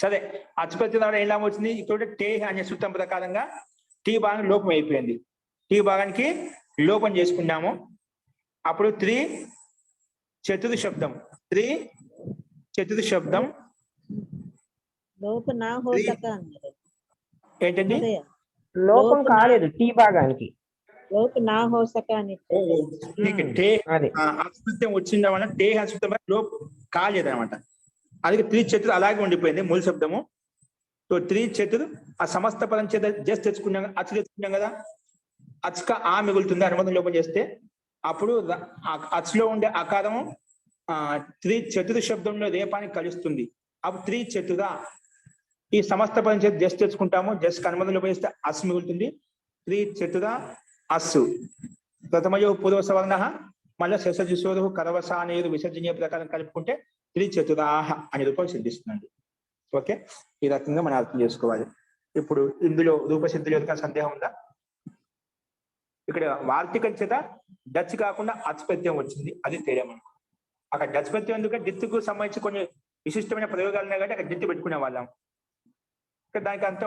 సరే, అచ్చు ప్రత్యయం ద్వారా ఎలా వచ్చింది? ఇక్కడ టే అనే సూత్రం ప్రకారంగా టీ భాగం లోపం అయిపోయింది. టీ భాగానికి లోపం చేసుకున్నాము. అప్పుడు త్రి చతుర్శబ్దం లోపు నా హోసక అన్నారు. ఏంటండి? లోపం కాలేదు టీ భాగానికి. లోపు నా హోసక అని అస్పృత్యం వచ్చిందన్న టే అస్పృత్యం లోపు కాలేదనమాట. అది త్రి చతుర్ అలాగే ఉండిపోయింది మూల శబ్దము. సో త్రి చతుర్ ఆ సమస్త పదం చేత జస్ట్ తెచ్చుకున్నాం, అచ్చు తెచ్చుకున్నాం కదా, అచ్చుక ఆ మిగులుతుంది అనుబంధం లోపం చేస్తే. అప్పుడు అచ్చులో ఉండే అకారము త్రి చతుర్ శబ్దంలో రేపానికి కలుస్తుంది. అప్పుడు త్రి చతుర ఈ సమస్త పదం చేత జస్ట్ తెచ్చుకుంటాము. జస్ట్ అనుబంధం లోపం చేస్తే అస్సు మిగులుతుంది. త్రి చతుర అస్సు ప్రథమయో పూర్వ సవర్ణ మళ్ళీ శశజుసోరు కరవస అనేది విసర్జనీయ ప్రకారం కలుపుకుంటే త్రి చతురాహ అనే రూపం సిద్ధిస్తుందండి. ఓకే, ఈ రకంగా మనం అర్థం చేసుకోవాలి. ఇప్పుడు ఇందులో రూపసిద్ధులు యొక్క సందేహం ఉందా? ఇక్కడ వార్తికం చేత డచ్ కాకుండా అచ్ ప్రత్యయం వచ్చింది, అది తేడా మనం. అక్కడ డచ్ ప్రత్యయం ఎందుకంటే డిత్తుకు సంబంధించి కొన్ని విశిష్టమైన ప్రయోగాలు ఉన్నాయి కాబట్టి అక్కడ డిత్తు పెట్టుకునే వాళ్ళం. ఇక్కడ దానికి అంత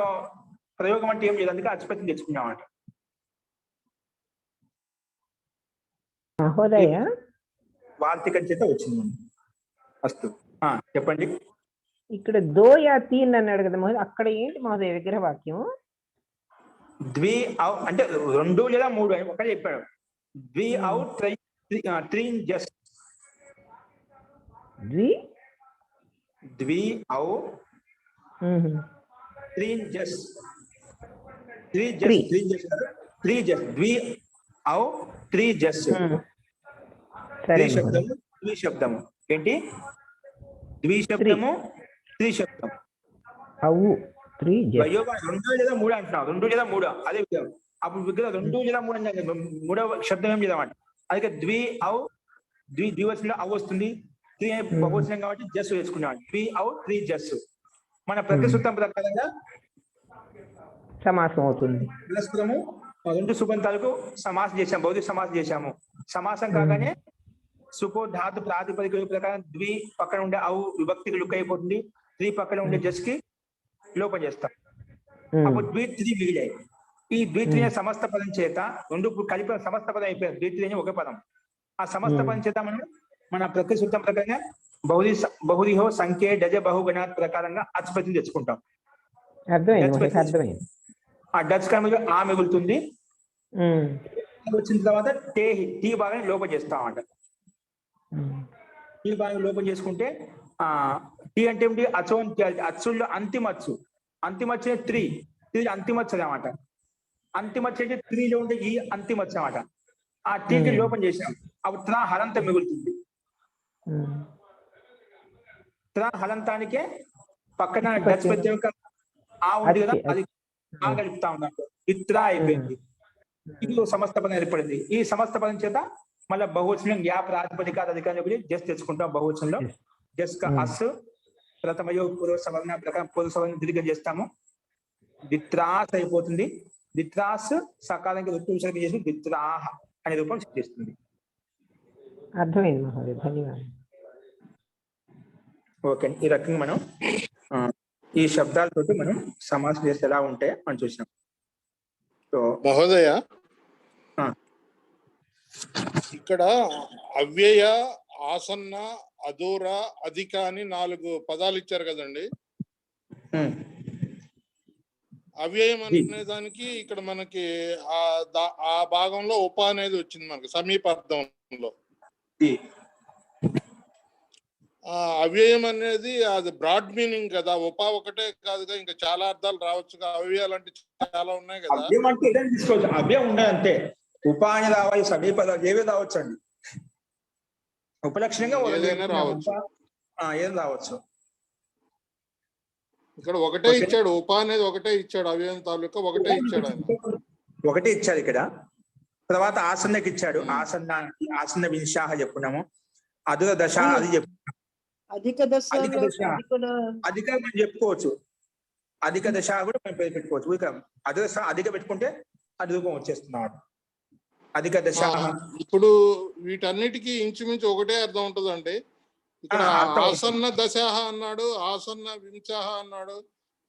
ప్రయోగం అంటే ఏం లేదు, అందుకే అచ్ ప్రత్యయం తెచ్చుకున్నామంట. మహోదయ, వార్తికం చేత వచ్చింది. అస్తు, చెప్పండి. ఇక్కడ దో యా తీన్ అన్నాడు కదా మహోదయ, అక్కడ ఏంటి మహోదయ విగ్రహ వాక్యం? ద్వి ఔ అంటే 2 లేదా 3 అని ఒకటే చెప్పాడు. ద్వి ఔ త్రీన్ జస్, ద్వి ఔ త్రీన్ జస్, ద్వి ఔ త్రీ జస్. ద్విశబ్దము ఏంటి? ద్విశబ్దము త్రిశబ్దం. 2 లేదా 3 అంటున్నావు, 2 లేదా 3 అదే విగ్రహం. అప్పుడు విగ్రహం 2 లేదా 3 అంటే 3వ శబ్దం ఏం లేదన్నమాట. అందుకే ద్వి ఔ ద్వివచనంలో అవ్ వస్తుంది, త్రీ బహువచనం కాబట్టి జస్ వేసుకున్నాడు. ద్వి ఔ త్రీ జస్. మన ప్రతిసూత్రం ప్రకారంగా సమాసం అవుతుంది. పరస్పరము 2 సుబంతాలకు సమాసం చేశాము, భౌతిక సమాసం చేశాము. సమాసం కాగానే సుపో ధాతు ప్రాతిపదిక ప్రకారం ద్వి పక్కన ఉండే అవు విభక్తికి లుక్ అయిపోతుంది, త్రీ పక్కన ఉండే జస్ కి లోపం చేస్తాం. అప్పుడు ద్విత్రి మిగిలాయి. ఈ ద్విత్రి సమస్త పదం చేత 2 కలిపిన సమస్త పదం అయిపోయింది. ద్విత్రి అని ఒక పదం. ఆ సమస్త పదం చేత మన ప్రకృతి సూత్రం ప్రకారంగా బహురిహో సంఖ్య డజ బహుగణ ప్రకారంగా అచ్పతిని తెచ్చుకుంటాం. ఆ డచ్ కర్మ ఆ మిగులుతుంది. వచ్చిన తర్వాత టీ భాగాన్ని లోపం చేస్తామంట. టీ భాగం లోపం చేసుకుంటే టీ అంటే ఏమిటి? అచ్చుల్లో అంతిమచ్చు. అంతిమచ్చు త్రీ అంతిమచ్చు అనమాట. అంతిమచ్చు అంటే త్రీలో ఉంటే ఈ అంతిమచ్చు అనమాట. ఆ టీకి లోపం చేసాం. అప్పుడు త్రా హలంత మిగులుతుంది. త్రా హలంతానికే పక్కన డచ్ ప్రత్యయం ఆ ఉంది కదా, అది ఆ కలుపుతా ఉన్నాం. ఇత్రా అయిపోయింది. ఇది సమస్త పదం ఏర్పడింది. ఈ సమస్త పదం చేత మళ్ళీ బహువచనం యా ప్రాతిపదిక అధికారం జస్ట్ తెచ్చుకుంటాం. బహువచనంలో జస్ కా అస్ ప్రథమయో పూర్వ సవర్ణ ప్రకారం పూర్వ సవర్ణ దీర్ఘం చేస్తాము. దిత్రాస్ అయిపోతుంది. దిత్రాస్ సకాలంకి ఋతు విసర్గ చేసి దిత్రాహ అనే రూపం చేస్తుంది. అర్థమైంది మహోదయ, ధన్యవాదాలు. ఓకే, ఈ రకంగా మనం ఈ శబ్దాలతోటి మనం సమాసం చేస్తే ఎలా ఉంటాయో మనం చూసినాం. సో మహోదయ, ఇక్కడ అవ్యయ, ఆసన్న, అదూర, అధిక అని 4 పదాలు ఇచ్చారు కదండి. అవ్యయం అనే దానికి ఇక్కడ మనకి ఆ భాగంలో ఉప అనేది వచ్చింది మనకి సమీప అర్థంలో. అవ్యయం అనేది అది బ్రాడ్ మీనింగ్ కదా, ఉప ఒకటే కాదుగా, ఇంకా చాలా అర్థాలు రావచ్చు. అవ్యయాలు అంటే చాలా ఉన్నాయి కదా. అవ్యయం అంటే ఏదైనా తీసుకోవచ్చు, అవ్యయం ఉండదు అంతే. ఉప అని రావాలి, సమీప ఏవే రావచ్చు అండి, ఉపలక్షణంగా ఏదైనా రావచ్చు. ఏం రావచ్చు. ఇక్కడ ఒకటే ఇచ్చాడు, ఉప అనేది ఒకటే ఇచ్చాడు, అవ్యయం తాలూకా ఒకటే ఇచ్చాడు ఆయన. ఒకటే ఇచ్చాడు ఇక్కడ. తర్వాత ఆసన్నకి ఇచ్చాడు, ఆసన్న వింశాహ చెప్పుకున్నాము. అదుర దశ అది చెప్పుకున్నాము. అధిక దశ అధిక మనం చెప్పుకోవచ్చు, అధిక దశ కూడా మనం పెట్టుకోవచ్చు. ఇక అదుర అధిక పెట్టుకుంటే అది రూపం వచ్చేస్తున్నాడు, అధిక దశ. ఇప్పుడు వీటన్నిటికీ ఇంచుమించు ఒకటే అర్థం ఉంటుందండి. ఇక్కడ ఆసన్న దశాహ అన్నాడు, ఆసన్న వింశాహ అన్నాడు,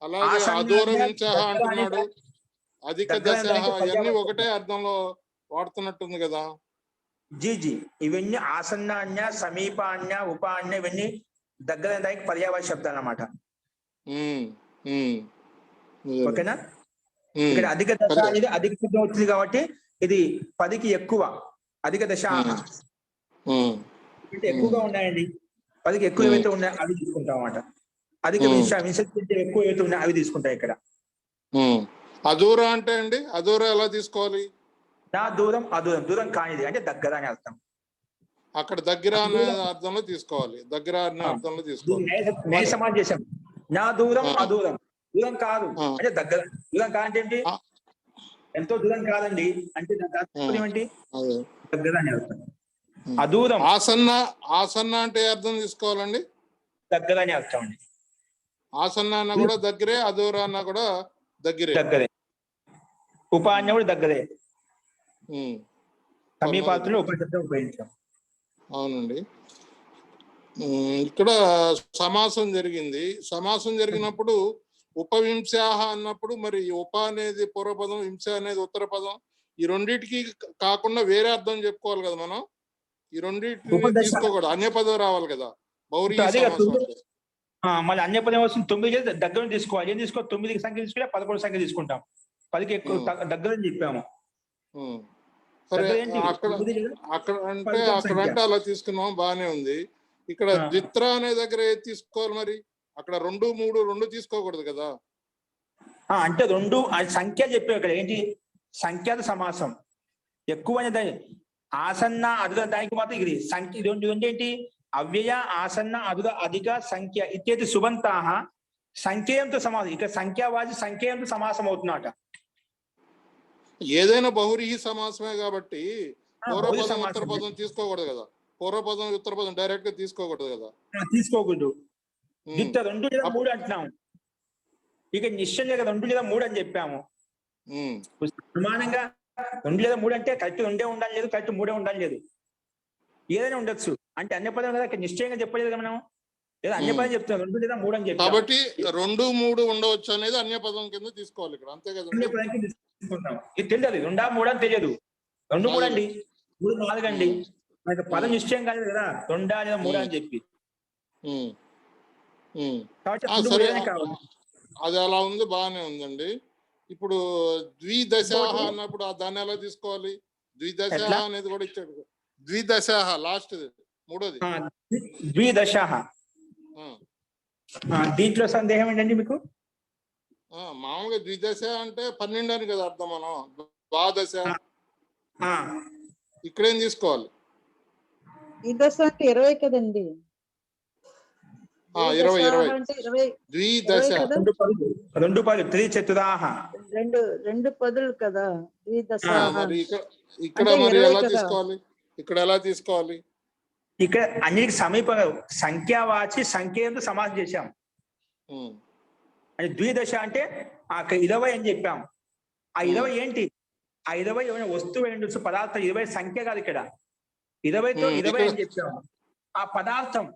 అలాగే అదూర వింశాహ అంటున్నాడు, అధిక దశాహ, ఇవన్నీ ఒకటే అర్థంలో వాడుతున్నట్టుంది కదా. జీ ఇవన్నీ ఆసన్నాన్య, సమీపాన్య, ఉపాన్య ఇవన్నీ దగ్గర దానికి పర్యావరణ శబ్దాలు అన్నమాట. ఓకేనా. ఇక్కడ అధిక దశ అనేది అధిక శబ్దం వచ్చింది కాబట్టి ఇది 10కి ఎక్కువ. అధిక దశ అంటే ఎక్కువగా ఉన్నాయండి, 10కి ఎక్కువ ఏవైతే ఉన్నాయో అవి తీసుకుంటాం అన్నమాట. అధిక వింశతి ఎక్కువ ఏవైతే ఉన్నాయో అవి తీసుకుంటాయి ఇక్కడ. అదూర అంటే అండి, అదూర ఎలా తీసుకోవాలి? నా దూరం అదూరం, దూరం కానిది అంటే దగ్గర అని అర్థం. అక్కడ దగ్గర అనే అర్థంలో తీసుకోవాలి, దగ్గర అనే అర్థంలో తీసుకోవాలి. నేను సమానం చేశాం. నా దూరం అదూరం, దూరం కాదు అంటే దగ్గర. దూరం కాదంటే ఏంటి, ఎంతో దూరం కాదండి అంటే ఏంటి, దగ్గర అని అర్థం. అదూరం. ఆసన్న అంటే అర్థం తీసుకోవాలండి, దగ్గర అని అర్థం అండి. ఆసన్న అన్న కూడా దగ్గరే, అదూర అన్న కూడా దగ్గరే. ఉపాన్య కూడా దగ్గరే, సమీపాత్రలో ఉపశబ్దం ఉపయోగించాం. అవునండి. ఇక్కడ సమాసం జరిగింది. సమాసం జరిగినప్పుడు ఉపవింశాహ అన్నప్పుడు మరి ఉప అనేది పూర్వపదం, వింశ అనేది ఉత్తర పదం, ఈ రెండింటికి కాకుండా వేరే అర్థం చెప్పుకోవాలి కదా మనం. ఈ రెండింటిని తీసుకోకూడదు, అన్య పదం రావాలి కదా. మళ్ళీ అన్య పదం వస్తుంది. 9 దగ్గర తీసుకోవాలి. ఏం తీసుకోవాలి, 9 సంఖ్య తీసుకుంటే 11 సంఖ్య తీసుకుంటాం. 10కి ఎక్కువ దగ్గర అని చెప్పాము. సరే, అక్కడ అంటే అలా తీసుకున్నాం, బానే ఉంది. ఇక్కడ ద్విత్ర అనే దగ్గర ఏది తీసుకోవాలి మరి? అక్కడ 2, 3 2 తీసుకోకూడదు కదా. అంటే 2 సంఖ్య చెప్పావు ఇక్కడ. ఏంటి సంఖ్యాత సమాసం ఎక్కువ అనేది ఆసన్న అదుర, దానికి మాత్రం ఇది సంఖ్య. ఇది ఏంటి, అవ్యయ, ఆసన్న, అదుర, అధిక, సంఖ్య ఇత్యేది సుబంతాహ సంఖ్యంతో సమాసం. ఇక సంఖ్యావాచి సంఖ్యంతో సమాసం అవుతున్నట. ఏదైనా బహురీహి సమాసమే కాబట్టి పూర్వపదం ఉత్తర పదం తీసుకోకూడదు కదా. పూర్వపదం ఉత్తర పదం డైరెక్ట్ గా తీసుకోకూడదు కదా. తీసుకోకూడదు. 2 లేదా 3 అంటున్నాము. ఇక నిశ్చయం లేదా 2 లేదా 3 అని చెప్పాము. ప్రమాణంగా 2 లేదా 3 అంటే కరెక్ట్ 2 ఉండాలి లేదు, కరెక్ట్ 3 ఉండాలి లేదు, ఏదైనా ఉండొచ్చు. అంటే అన్య పదం కదా, నిశ్చయంగా చెప్పలేదు కదా మనం. లేదా అన్య పదం చెప్తున్నాం 2 లేదా 3 అని చెప్పి, కాబట్టి 2, 3 ఉండవచ్చు అనేది అన్య పదం కింద తీసుకోవాలి ఇక్కడ, అంతే కదా. అన్య పదం కింద తీసుకుంటాం. ఇది తెలియదు, 2, 3 అని తెలియదు. 2, 3 అండి, 3, 4 అండి. మనకి పదం నిశ్చయం కాలేదు కదా, 2 లేదా 3 అని చెప్పి. అది అలా ఉంది, బాగానే ఉందండి. ఇప్పుడు ద్విదశాహ అన్నప్పుడు దాన్ని ఎలా తీసుకోవాలి? ద్విదశాహ అనేది కూడా ఇచ్చాడు. ద్విదశాహ లాస్ట్ మూడోది ద్విదశాహ. దీంట్లో సందేహం ఏంటండి మీకు? మామూలుగా ద్విదశ అంటే 12 అని కదా అర్థం. మనం ద్వాదశ ఇక్కడేం తీసుకోవాలి? ద్విదశ అంటే 20 కదండి. 20 ద్విదశ 2 పదులు త్రిచతురాహ, 2 పదులు కదా ద్విదశ. మరి ఇక్కడ మరి ఎలా తీసుకోవాలి? ఇక్కడ ఎలా తీసుకోవాలి? ఇక్కడ అన్నిటికి సమీపంగా సంఖ్యావాచి సంఖ్యతో సమాసం చేశాం. అంటే ద్విదశ అంటే 20 అని చెప్పాం. ఆ 20 ఏంటి? ఆ 20 ఏమైనా వస్తువు ఏంటి, పదార్థం. 20 సంఖ్య కాదు ఇక్కడ. 20తో 20 అని చెప్పాము. ఆ పదార్థం,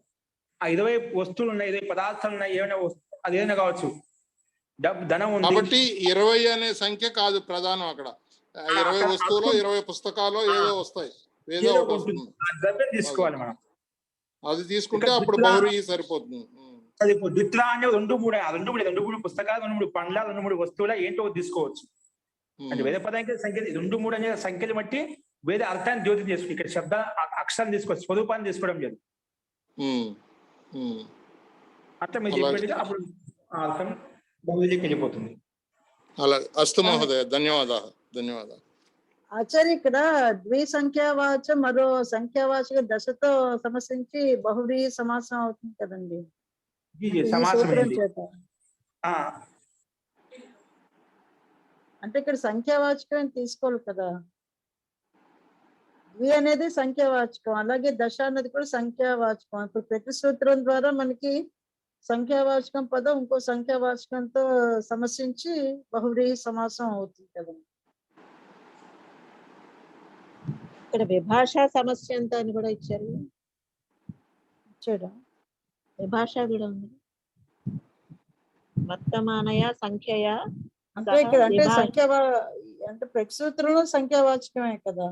ఆ 20 వస్తువులు ఉన్నాయి, 20 పదార్థాలు ఉన్నాయి, ఏమైనా అది ఏదైనా కావచ్చు. ధనం ఉంది కాబట్టి 20 అనే సంఖ్య కాదు ప్రధానం. అక్కడ 20 వస్తువులు, 20 పుస్తకాలు ఏదో వస్తాయి. వేద ఏదో ఒకటి ఉంటుంది. వస్తుంది. ఆ ద్రవ్యం తీసుకోవాలి మనం. అది తీసుకుంటే ఇక్కడ అప్పుడు ద్విత్రా- బహువ్రీహి సరిపోతుంది. అది ఇప్పుడు ద్విత్ర అంటే 2 3 పుస్తకాలు, 2 3 పండ్ల, 2 3 వస్తువుల ఏంటో తీసుకోవచ్చు. అంటే వేద పదానికి సంఖ్య 2 3 అనే సంఖ్యలు బట్టి వేద అర్థాన్ని జ్యోతి చేసుకోవచ్చు. ఇక్కడ శబ్ద అక్షరాన్ని తీసుకోవచ్చు, స్వరూపాన్ని తీసుకోవడం లేదు. అట్లా మీరు అలాగే. చెప్పేది అప్పుడు ఆ అర్థం బహుళీకి వెళ్ళిపోతుంది. అలాగే. అస్తు మహోదయ, ధన్యవాదాలు. ఆచార్య ఇక్కడ ద్విసంఖ్యావాచ మరో సంఖ్యావాచక దశతో సమసించి బహువ్రీహి సమాసం అవుతుంది కదండి ఇది ఈ సమాసం సూత్రం ఏంటి? చేత. ఆ, అంటే ఇక్కడ సంఖ్యావాచకం తీసుకోవాలి కదా. ద్వి అనేది సంఖ్యావాచకం, అలాగే దశ అన్నది కూడా సంఖ్యావాచకం. ఇప్పుడు ప్రతి సూత్రం ద్వారా మనకి సంఖ్యావాచకం పదం ఇంకో సంఖ్యావాచకంతో సమసించి బహువ్రీహి సమాసం అవుతుంది కదా. ఇక్కడ విభాషా సమస్య ఎంత అని కూడా ఇచ్చారు. ఇచ్చాడా? విభాష కూడా ఉంది. వర్తమానయ సంఖ్యయ అంటే ఇక్కడ అంటే అంటే ప్రతి సూత్రంలో సంఖ్యావాచకమే కదా.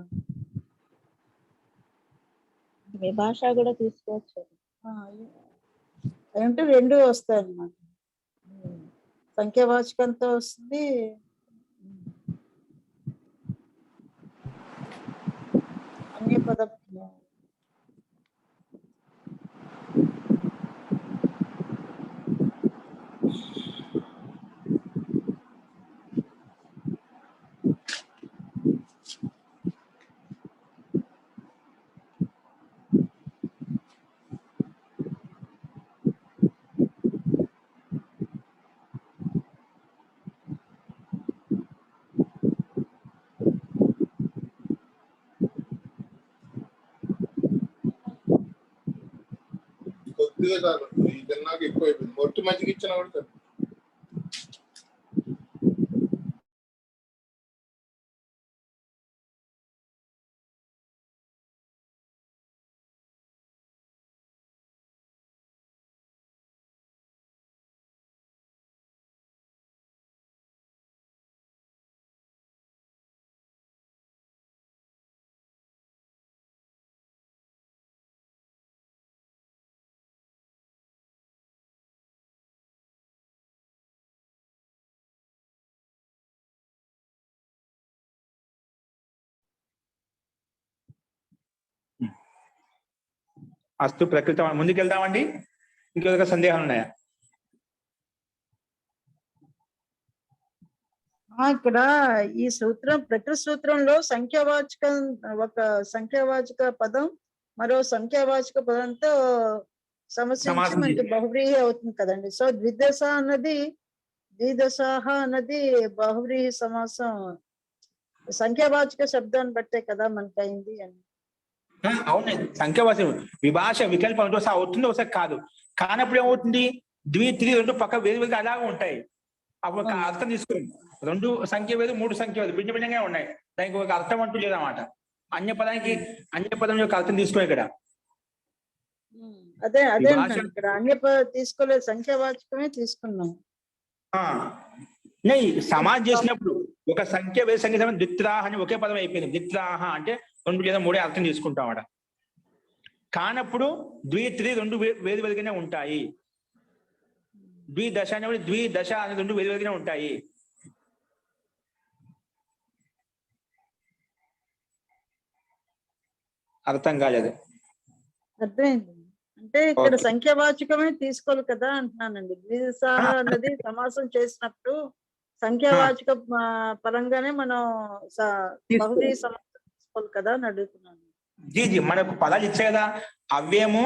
విభాష కూడా తీసుకోవచ్చు. అంటే రెండు వస్తాయి అన్నమాట. సంఖ్యావాచకంతో వస్తుంది, అన్య పద కొద్దిగా చాలు, ఈ తిన్నాక ఎక్కువ అయిపోయింది. మొట్టి మజ్జిగ ఇచ్చినా కూడా చాలు. అస్తు ప్రకృతి. ముందుకెళ్దామండి. ఇంకొక సందేహాలు ఉన్నాయా? ఇక్కడ ఈ సూత్రం ప్రతి సూత్రంలో సంఖ్యావాచకం, ఒక సంఖ్యావాచక పదం మరో సంఖ్యావాచక పదంతో సమసించి సమాసం మనకి చేయాలి. బహువ్రీహి అవుతుంది కదండి. సో ద్విదశ అన్నది బహువ్రీహి సమాసం సంఖ్యావాచక శబ్దాన్ని బట్టే కదా మనకి అయింది అని. అవునండి. సంఖ్యావాచకం విభాష వికల్పం అంటే ఒకసారి అవుతుంది, ఒకసారి కాదు. కానప్పుడు ఏమవుతుంది? ద్వి త్రి రెండు పక్క వేరు వేరుగా అలాగే ఉంటాయి. అప్పుడు ఒక అర్థం తీసుకోండి. 2 సంఖ్య వేరు, 3 సంఖ్య వేరు, భిన్న భిన్నంగా ఉన్నాయి. దానికి ఒక అర్థం అంటూ లేదన్నమాట. అన్య పదం యొక్క అర్థం తీసుకో. ఇక్కడ అదే విభాష ఇక్కడ అన్య తీసుకోలేదు, సంఖ్యావాచకమే తీసుకున్నాం. సమాజ్ చేసినప్పుడు ఒక సంఖ్య వేరే సంఖ్య ద్విత్రాహ అని ఒకే పదం అయిపోయింది. ద్విత్రాహ అంటే 2 లేదా 3 అర్థం తీసుకుంటాం అక్కడ. కానప్పుడు ద్వి త్రి 2 వేరు వేరుగానే ఉంటాయి. ద్విదశ అనేవి ద్విదశ అనే 2 వేరు వేరుగానే ఉంటాయి. అర్థం కాలేదు. అర్థమైంది. అంటే ఇక్కడ సంఖ్యావాచకమే తీసుకోవాలి కదా అంటున్నానండి. ద్విదశ అన్నది సమాసం చేసినప్పుడు సంఖ్యావాచక పరంగానే మనం బహువ్రీహి సమాసం తీసుకోవాలి కదా అని అడుగుతున్నాను. జీ మనకు పదాలు ఇచ్చాయి కదా. అవ్యయము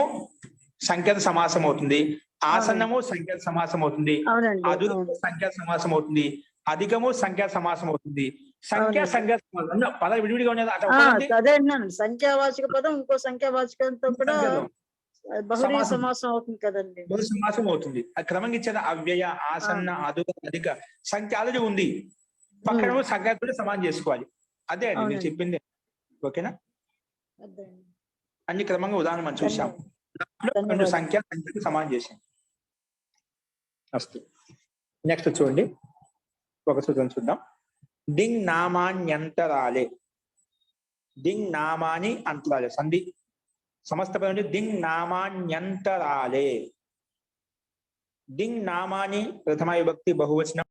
సంఖ్యత సమాసం అవుతుంది, ఆసన్నము సంఖ్యత సమాసం అవుతుంది, అదుపు సంఖ్యా సమాసం అవుతుంది, అధికము సంఖ్యా సమాసం అవుతుంది, సంఖ్యా సమాసం. పదాలు విడివిడిగా ఉన్నది. అదే అన్నాను, సంఖ్యావాచక పదం ఇంకో సంఖ్యావాచకంతో కూడా బహువ్రీహి సమాసం అవుతుంది కదండి. బహు సమాసం అవుతుంది. అది క్రమంగా ఇచ్చేది. అవ్యయ, ఆసన్న, అదుపు, అధిక సంఖ్య ఆల్రెడీ ఉంది. పక్కన సంఖ్య కూడా సమానం చేసుకోవాలి. అదే అండి నేను చెప్పింది. ఓకేనా? అన్ని క్రమంగా ఉదాహరణ మనం చూసాం. 2 సంఖ్యకు సమానం చేసాం. అస్తు. నెక్స్ట్ చూడండి, ఒక సూత్రం చూద్దాం. డింగ్ నామాన్యంతరాలే. దింగ్ నామాని అంతరాలే సంధి సమస్త పదం అంటే దింగ్ నామాన్యంతరాలే. దింగ్ నామాని ప్రథమ విభక్తి బహువచనం.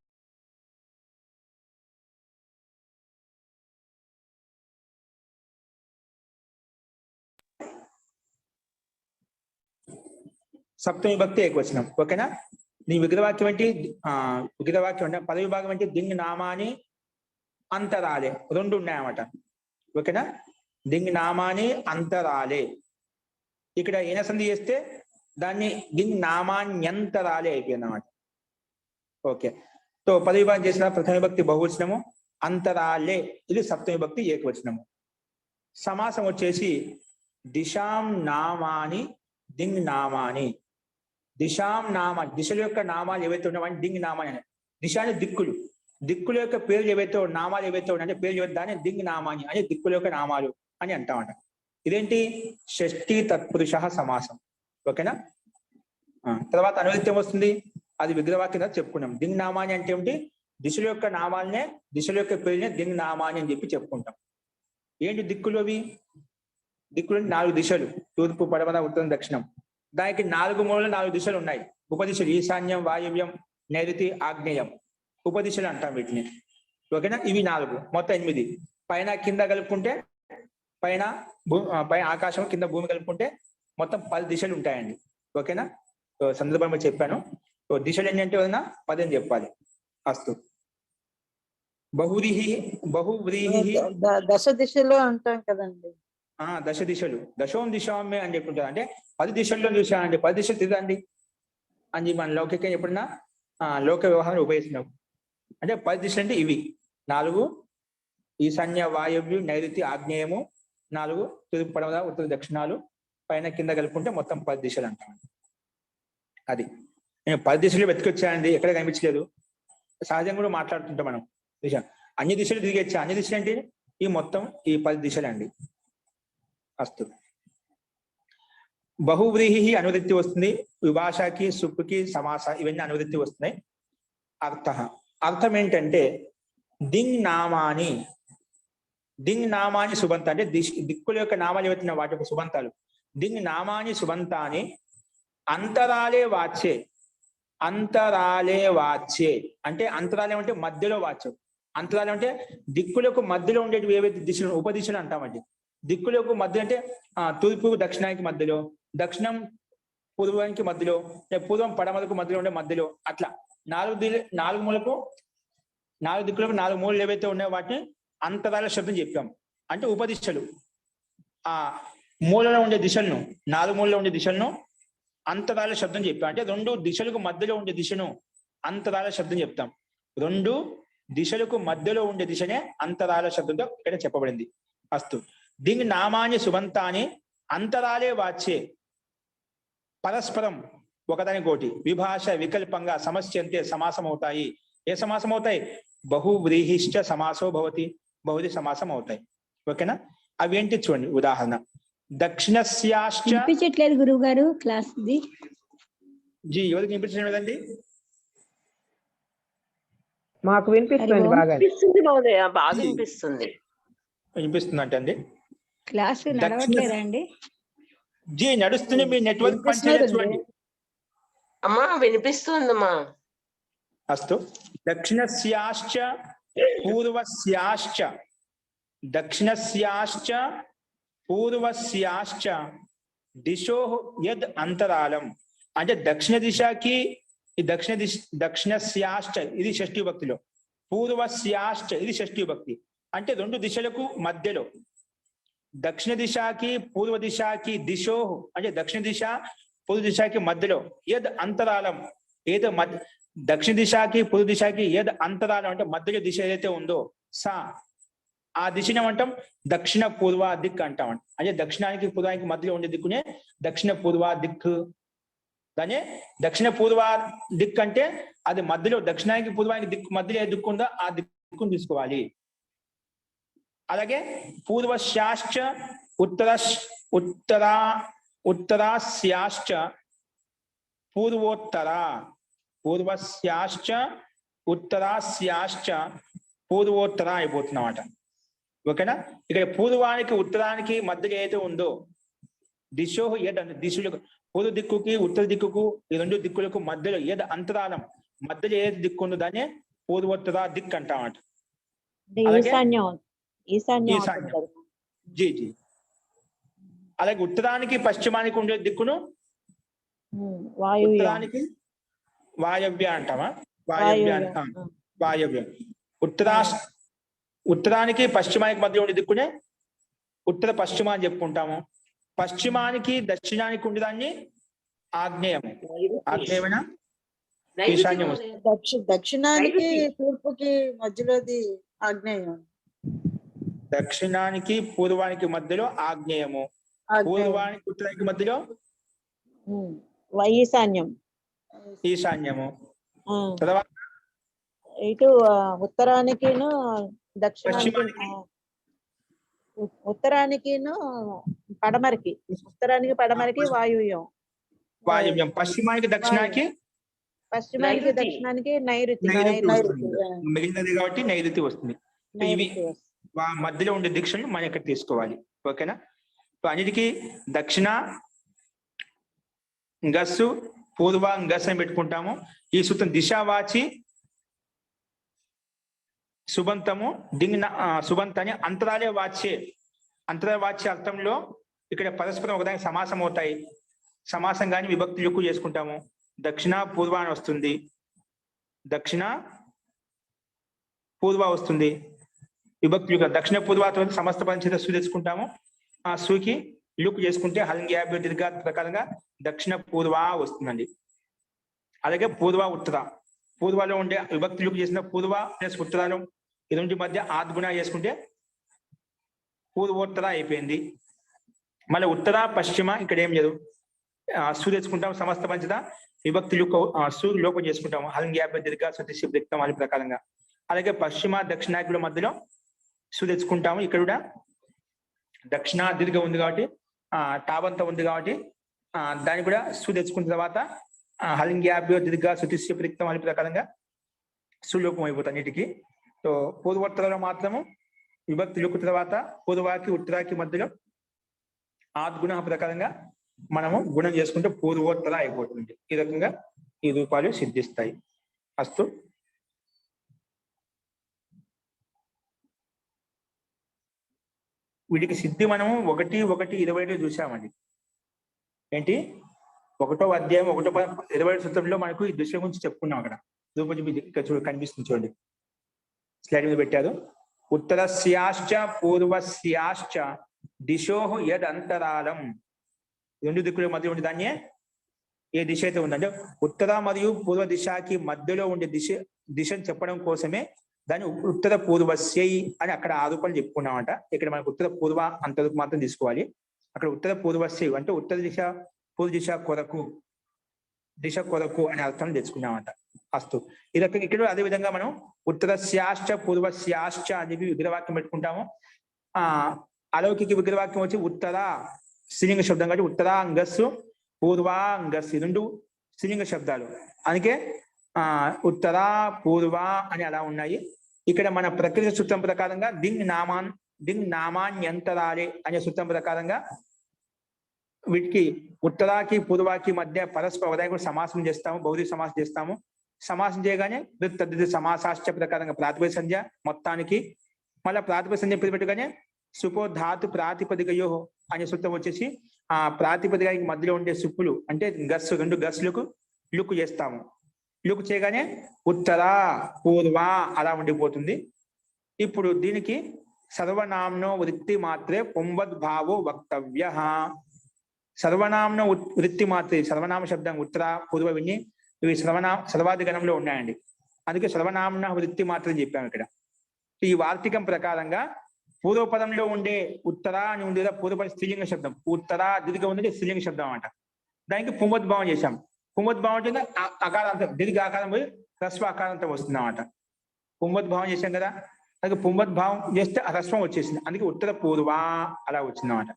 సప్తమి విభక్తి ఏకవచనం. ఓకేనా? నీ విగ్రహవాక్యం ఏంటి? విగ్రహవాక్యం అంటే పద విభాగం ఏంటి? దింగ్ నామాని అంతరాలే, రెండు ఉన్నాయన్నమాట. ఓకేనా? దింగ్ నామాని అంతరాలే. ఇక్కడ ఏన సంధి చేస్తే దాన్ని దింగ్ నామాన్యంతరాలే అయిపోయింది అన్నమాట. ఓకే. సో పద విభాగం చేసిన ప్రథమ విభక్తి బహువచనము, అంతరాలే ఇది సప్తమి విభక్తి ఏకవచనము. సమాసం వచ్చేసి దిశాం నామాని దింగ్ నామాని. దిశాం నామ, దిశల యొక్క నామాలు ఏవైతే ఉన్నాయో దింగ్ నామాని అని. దిశ అని దిక్కులు, దిక్కుల యొక్క పేర్లు ఏవైతే నామాలు ఏవైతే ఉన్నాయంటే పేర్లు దాన్ని దింగ్ నామాని అని దిక్కుల యొక్క నామాలు అని అంటామంట. ఇదేంటి? షష్ఠీ తత్పురుష సమాసం. ఓకేనా? తర్వాత అనువృత్యం వస్తుంది, అది విగ్రహవాక్యం చెప్పుకున్నాం. దింగ్ నామాని అంటే ఏమిటి? దిశల యొక్క నామాలనే, దిశల యొక్క పేరునే దింగ్ నామాని అని చెప్పి చెప్పుకుంటాం. ఏంటి దిక్కులు? అవి దిక్కులు 4 దిశలు, తూర్పు, పడమర, ఉత్తరం, దక్షిణం. దానికి 4 మూలలు 4 దిశలు ఉన్నాయి. ఉపదిశలు ఈశాన్యం, వాయువ్యం, నైరుతి, ఆగ్నేయం ఉపదిశలు అంటాం వీటిని. ఓకేనా? ఇవి 4, మొత్తం 8. పైన కింద కలుపుకుంటే పైన పైన ఆకాశం, కింద భూమి కలుపుకుంటే మొత్తం 10 దిశలు ఉంటాయండి. ఓకేనా? సందర్భంగా చెప్పాను. దిశలు ఎన్ని అంటే వదిన 10 అని చెప్పాలి. అస్తు. బహువ్రీహి దశ దిశలో అంటాం కదండి. దశ దిశలు, దశోం దిశామే అని చెప్పుంటారు. అంటే 10 దిశల్లో చూసానండి, 10 దిశలు తిరగండి అని మన లౌకికంగా ఎప్పుడన్నా లోక వ్యవహారం ఉపయోగిస్తున్నాం. అంటే 10 దిశలు అంటే ఇవి 4: ఈశాన్య, వాయువ్యం, నైరుతి, ఆగ్నేయము 4, తూర్పు, పడమర, ఉత్తర, దక్షిణాలు, పైన కింద కలుపుకుంటే మొత్తం 10 దిశలు అంటాం. అది నేను 10 దిశలు వెతికొచ్చానండి, ఎక్కడ కనిపించలేదు. సహజంగా కూడా మాట్లాడుతుంటాం మనం. దిశ అన్ని దిశలు తిరిగొచ్చా, అన్ని దిశలు అంటే ఈ మొత్తం ఈ 10 దిశలు అండి. అస్తు. బహువ్రీహి అనువృత్తి వస్తుంది, విభాషకి, సుప్పుకి, సమాస ఇవన్నీ అనువృత్తి వస్తున్నాయి. అర్థం ఏంటంటే దింగ్ నామాని, దింగ్ నామాని సుబంత అంటే దిక్కుల యొక్క నామాలు ఏవైతున్న వాటి యొక్క సుబంతాలు. దింగ్ నామాని సుబంతాని అంతరాలే వాచ్యే. అంతరాలే వాచ్యే అంటే అంతరాలయం అంటే మధ్యలో వాచ్యం. అంతరాలయం అంటే దిక్కులకు మధ్యలో ఉండేటివి ఏవైతే దిశలు ఉపదిశలు అంటామండి. దిక్కులకు మధ్య అంటే తూర్పు దక్షిణానికి మధ్యలో, దక్షిణం పూర్వానికి మధ్యలో, పూర్వం పడమరకు మధ్యలో ఉండే మధ్యలో, అట్లా 4 మూలకు 4 దిక్కులకు 4 మూలలు ఏవైతే ఉన్నాయో వాటిని అంతరాల శబ్దం చెప్పాం. అంటే ఉపదిశలు. ఆ మూలలో ఉండే దిశలను, 4 మూలలో ఉండే దిశలను అంతరాల శబ్దం చెప్పాం. అంటే 2 దిశలకు మధ్యలో ఉండే దిశను అంతరాల శబ్దం చెప్తాం. 2 దిశలకు మధ్యలో ఉండే దిశనే అంతరాల శబ్దంతో ఇక్కడ చెప్పబడింది. అస్తు. దింగ్ నామాని సుబంతాని అంతరాలే వాచ్యే. పరస్పరం ఒకదానికోటి విభాష వికల్పంగా సమస్యంతే సమాసం అవుతాయి. ఏ సమాసం అవుతాయి? బహువ్రీహిశ్చ సమాసో భవతి, బహుది సమాసం అవుతాయి. ఓకేనా? అవి ఏంటి చూడండి. ఉదాహరణ దక్షిణస్యాశ్చ. వినిపించట్లేదు గురువు గారు క్లాస్ ది. జీ ఎవరికి వినిపించడం లేదండి? మాకు వినిపిస్తుంది బాగా. బాగా వినిపిస్తుంది. వినిపిస్తుంది అంటే అండి క్లాస్ నడవట్లేదండి. జీ నడుస్తుంది, మీ నెట్వర్క్ పనిచేయలేదు చూడండి. అమ్మా వినిపిస్తుందమ్మా. అస్తు. దక్షిణస్యాశ్చ పూర్వస్యాశ్చ, దక్షిణస్యాశ్చ పూర్వస్యాశ్చ దిశో యద్ అంతరాలం. అంటే దక్షిణ దిశకి దక్షిణస్యాశ్చ ఇది షష్ఠీ విభక్తిలో, పూర్వస్యాశ్చ ఇది షష్ఠీ విభక్తి. అంటే 2 దిశలకు మధ్యలో, దక్షిణ దిశకి పూర్వ దిశకి దిశో అంటే దక్షిణ దిశ పూర్వ దిశకి మధ్యలో యద్ అంతరాలం, ఏదో దక్షిణ దిశకి పూర్వ దిశకి యద్ అంతరాలం అంటే మధ్యలో దిశ ఏదైతే ఉందో సా ఆ దిశని ఏమంటాం? దక్షిణ పూర్వ దిక్కు అంటాం. అంటే దక్షిణానికి పూర్వానికి మధ్యలో ఉండే దిక్కునే దక్షిణ పూర్వ దిక్కు. దాన్ని దక్షిణ పూర్వ దిక్కు అంటే అది మధ్యలో దక్షిణానికి పూర్వానికి దిక్కు మధ్యలో ఏ దిక్కు ఉందో ఆ దిక్కును తీసుకోవాలి. అలాగే పూర్వశ్యాశ్చ ఉత్తరాస్యాశ్చ పూర్వోత్తర, పూర్వస్యాశ్చ ఉత్తరాస్యాశ్చ పూర్వోత్తర అయిపోతున్నమాట. ఓకేనా. ఇక్కడ పూర్వానికి ఉత్తరానికి మధ్యలో ఏదైతే ఉందో దిశోహ యద్ దిశలకు పూర్వ దిక్కుకి ఉత్తర దిక్కుకు ఈ రెండు దిక్కులకు మధ్యలో ఏది అంతరాలం మధ్యలో ఏది దిక్కు ఉందో దాన్ని పూర్వోత్తర దిక్కు అంటామంట. అంటే అలాగే ఈశాన్యం అవుతుంది ఈశాన్యం. కదా. జీ. అలాగే ఉత్తరానికి పశ్చిమానికి ఉండే దిక్కును వాయువ్యం. ఉత్తరానికి వాయవ్య అంటామా? వాయవ్య వాయవ్యం. ఉత్తరానికి పశ్చిమానికి మధ్య ఉండే దిక్కునే ఉత్తర పశ్చిమ అని చెప్పుకుంటాము. పశ్చిమానికి దక్షిణానికి ఉండేదాన్ని ఆగ్నేయము. ఆగ్నేయమైనా ఈశాన్యం వస్తుంది. దక్షిణానికి తూర్పుకి మధ్యలోది ఆగ్నేయం. దక్షిణానికి పూర్వానికి మధ్యలో ఆగ్నేయము, పూర్వానికి ఉత్తరానికి మధ్యలో ఈశాన్యము. తర్వాత ఇటు ఉత్తరానికిను దక్షిణానికి ఉత్తరానికిను పడమరికి వాయువ్యం. వాయువ్యం. పశ్చిమానికి దక్షిణానికి నైరుతి. మిగిలినది కాబట్టి నైరుతి వస్తుంది. ఇవి మధ్యలో ఉండే దీక్షను మనం ఇక్కడ తీసుకోవాలి. ఓకేనా. అన్నిటికీ దక్షిణ గస్సు పూర్వ గస్ అని పెట్టుకుంటాము. ఈ సూత్రం దిశావాచి సుబంతము సుబంతని అంతరాలయ వాచ్యే అర్థంలో ఇక్కడ పరస్పరం ఒకదానికి సమాసం అవుతాయి. సమాసం కానీ విభక్తి యుక్కు చేసుకుంటాము. దక్షిణ పూర్వ అని వస్తుంది, దక్షిణ పూర్వ వస్తుంది. విభక్తి యుగ దక్షిణ పూర్వ సమస్త పంచేత సు తెచ్చుకుంటాము. ఆ సుకి లుక్ చేసుకుంటే హల్ంగ్యాభ్య దీర్ఘ ప్రకారంగా దక్షిణ పూర్వ వస్తుందండి. అలాగే పూర్వ ఉత్తర. పూర్వలో ఉండే విభక్తి లుక్ చేసిన పూర్వ ప్లస్ ఉత్తరాలు ఈ రెండు మధ్య ఆద్గుణ చేసుకుంటే పూర్వోత్తర అయిపోయింది. మళ్ళీ ఉత్తర పశ్చిమ ఇక్కడ ఏం లేదు, సు తెచ్చుకుంటాము. సమస్త పంచద విభక్తి లుక్ సు లోపం చేసుకుంటాము. హల్ంగ్యాభ్య దీర్ఘ సతిశబ్దం వాళ్ళ ప్రకారంగా. అలాగే పశ్చిమ దక్షిణాకుల మధ్యలో సు తెచ్చుకుంటాము. ఇక్కడ కూడా దక్షిణ దీర్ఘ ఉంది కాబట్టి తావంత ఉంది కాబట్టి దాన్ని కూడా సు తెచ్చుకున్న తర్వాత హలింగ్యాభ్యో దీర్ఘ సుతిస్య ప్రిక్తం అనే ప్రకారంగా సులోపం అయిపోతుంది అన్నిటికీ. సో పూర్వోత్తరలో మాత్రము విభక్తి లుక్ తర్వాత పూర్వాకి ఉత్తరాకి మధ్యలో ఆద్గుణ ప్రకారంగా మనము గుణం చేసుకుంటే పూర్వోత్తర అయిపోతుంది. ఈ రకంగా ఈ రూపాలు సిద్ధిస్తాయి. అస్తు. వీటికి సిద్ధి మనము 1:1:20 చూసామండి. ఏంటి 1వ అధ్యాయం 1:20 సూత్రంలో మనకు ఈ దృశ్యం గురించి చెప్పుకున్నాం. అక్కడ రూపం కనిపిస్తుంది చూడండి, స్లైడ్ మీద పెట్టారు. ఉత్తరస్యాశ్చ పూర్వస్యాశ్చ దిశోః యద్ అంతరాలం. రెండు దిక్కుల మధ్య ఉండే దాన్నే ఏ దిశ అయితే ఉందంటే ఉత్తర మరియు పూర్వ దిశకి మధ్యలో ఉండే దిశను చెప్పడం కోసమే దాన్ని ఉత్తర పూర్వస్యై అని అక్కడ ఆరూపాలు చెప్పుకున్నామంట. ఇక్కడ మనకు ఉత్తర పూర్వ అంతరూపు మాత్రం తీసుకోవాలి. అక్కడ ఉత్తర పూర్వస్యై అంటే ఉత్తర దిశ పూర్వ దిశ కొరకు అనే అర్థం తెచ్చుకున్నామంట. అస్తు. ఈ రకంగా ఇక్కడ అదే విధంగా మనం ఉత్తరస్యాశ్చ పూర్వస్యాశ్చ అని చెప్పి విగ్రహవాక్యం పెట్టుకుంటాము. అలౌకిక విగ్రహవాక్యం వచ్చి ఉత్తర స్త్రీలింగ శబ్దం కాబట్టి ఉత్తరాంగస్సు పూర్వాంగస్సు రెండు స్త్రీలింగ శబ్దాలు. అందుకే ఉత్తర పూర్వ అని అలా ఉన్నాయి. ఇక్కడ మన ప్రకృతి సూత్రం ప్రకారంగా దింగ్ నామాన్యంతరాలే అనే సూత్రం ప్రకారంగా వీటికి ఉత్తరాకి పూర్వాకి మధ్య పరస్పర ఉదయం కూడా సమాసం చేస్తాము, బౌద్ధ సమాసం చేస్తాము. సమాసం చేయగానే తద్దిత సమాసాశ్చ ప్రకారంగా ప్రాతిపదిక సంధ్య మొత్తానికి మళ్ళీ ప్రాతిపదిక సంధ్య పెట్టుగానే సుపో ధాతు ప్రాతిపదికయో అనే సూత్రం వచ్చేసి ఆ ప్రాతిపదికానికి మధ్యలో ఉండే సుప్పులు అంటే రెండు గస్సులకు లుక్ చేస్తాము. లుక్ చేయగానే ఉత్తర పూర్వ అలా ఉండిపోతుంది. ఇప్పుడు దీనికి సర్వనామ్నో వృత్తి మాత్రే పుంవద్భావో వక్తవ్య. సర్వనామ్న వృత్తి మాత్రే సర్వనామ శబ్దం ఉత్తర పూర్వ విని ఇవి సర్వాది గణంలో ఉన్నాయండి. అందుకే సర్వనామ్న వృత్తి మాత్రం చెప్పాము ఇక్కడ. ఈ వార్తికం ప్రకారంగా పూర్వపదంలో ఉండే ఉత్తర అని ఉండేదా పూర్వపద స్త్రీలింగ శబ్దం, ఉత్తర దీర్ఘ ఉండేది స్త్రీలింగ శబ్దం అన్నమాట. దానికి పుంవద్భావం చేశాం. పుంవద్భావం అంటే అకారాంతం దీర్ఘ ఆకారం పోయి హ్రస్వ ఆకారంతం వస్తుంది అన్నమాట. పుంవద్భావం చేశాం కదా, అందుకే పుంవద్భావం చేస్తే హ్రస్వం వచ్చేసింది. అందుకే ఉత్తర పూర్వ అలా వచ్చింది అన్నమాట.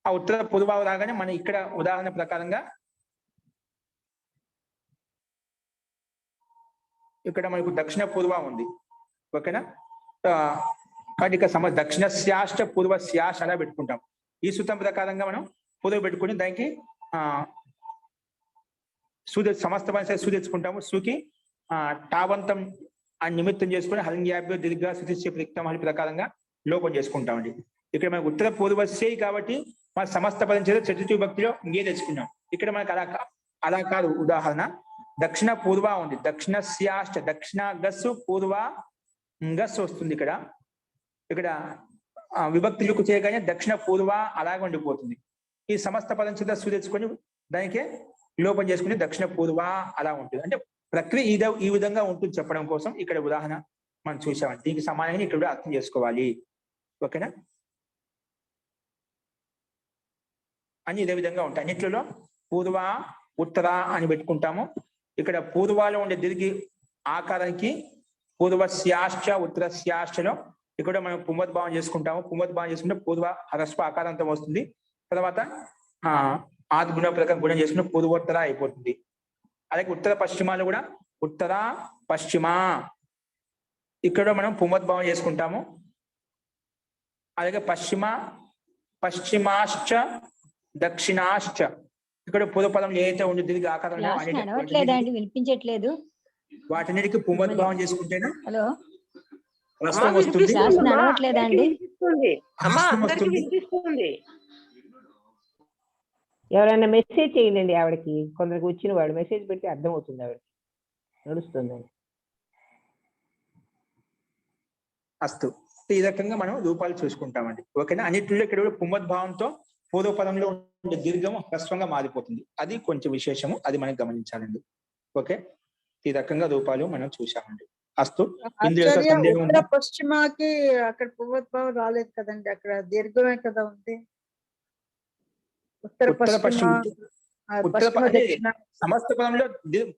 ఆ ఉత్తర పూర్వ రాగానే మనం ఇక్కడ ఉదాహరణ ప్రకారంగా ఇక్కడ మనకు దక్షిణ పూర్వ ఉంది. ఓకేనా. కాబట్టి ఇక దక్షిణస్యాశ్చ పూర్వస్యాశ్చ అలా పెట్టుకుంటాం. ఈ సూత్రం ప్రకారంగా మనం పూర్వ పెట్టుకుని దానికి సమస్త పని సూ తెచ్చుకుంటాము. సూకి టావంతం అని నిమిత్తం చేసుకుని హలింగ్యాభ్యో దీర్ఘ శృతిశ్చ ప్రయుక్తం హలి ప్రకారంగా లోపం చేసుకుంటామండి. ఇక్కడ మనకు ఉత్తర పూర్వస్యై కాబట్టి మన సమస్త పదం చేత చతుర్థి భక్తిలో ఇంకే తెచ్చుకున్నాం. ఇక్కడ మనకు అలా కాదు. ఉదాహరణ దక్షిణ పూర్వ ఉంది, దక్షిణస్యాశ్చ దక్షిణ గస్సు పూర్వ గస్సు వస్తుంది. ఇక్కడ విభక్తులకు చేయగానే దక్షిణ పూర్వ అలాగే ఉండిపోతుంది. ఈ సమస్త పదం చేత సు తెచ్చుకొని దానికే లోపం చేసుకుని దక్షిణ పూర్వ అలా ఉంటుంది. అంటే ప్రక్రియ ఈ విధంగా ఉంటుంది చెప్పడం కోసం ఇక్కడ ఉదాహరణ మనం చూసామండి. దీనికి సమానంగా ఇక్కడ అర్థం చేసుకోవాలి. ఓకేనా? అన్ని ఇదే విధంగా ఉంటాయి. అన్నిట్లలో పూర్వ ఉత్తర అని పెట్టుకుంటాము. ఇక్కడ పూర్వాలో ఉండే దీర్ఘి ఆకారానికి పూర్వస్యాశ్చ ఉత్తరస్యాశ్చలో ఇక్కడ మనం పుమ్మద్భావం చేసుకుంటాము. పుమ్మద్భావం చేసుకుంటే పూర్వ హ్రస్వ ఆకారంతో వస్తుంది. తర్వాత ఆది గుణ ప్రకారం గుణం చేసుకుంటే పూర్వోత్తర అయిపోతుంది. అలాగే ఉత్తర పశ్చిమాలు కూడా ఉత్తర పశ్చిమ ఇక్కడ మనం పుమ్మద్భావం చేసుకుంటాము. అలాగే పశ్చిమాశ్చ దక్షిణాశ్చ ఇక్కడ పూర్వపదం ఏదైతే ఉండే దీర్ఘ ఆకారంలో వినిపించట్లేదు. వాటిన్నిటికి పుమ్మద్భావం చేసుకుంటేనే హలో ప్రశ్న వస్తుంది. నడవట్లేదండి. ఎవరైనా మెసేజ్ చేయండి ఆవిడకి. కొందరికి వచ్చిన వాడు మెసేజ్ పెడితే అర్థం అవుతుంది ఆవిడకి. నడుస్తుందండి. అస్తు. ఈ రకంగా మనం రూపాలు చూసుకుంటామండి. ఓకేనా? అన్నిటిలో ఇక్కడ పుమ్మద్భావంతో పూర్వపదంలో ఉండే దీర్ఘము హ్రస్వంగా మారిపోతుంది. అది కొంచెం విశేషము, అది మనం గమనించాలండి. ఓకే, ఈ రకంగా రూపాలు మనం చూసామండి. అస్తు. ఉత్తర పశ్చిమకి అక్కడ పువ్వద్భావం రాలేదు కదండి, అక్కడ దీర్ఘమే కదా ఉంది. ఉత్తర పశ్చిమ సమస్త పదంలో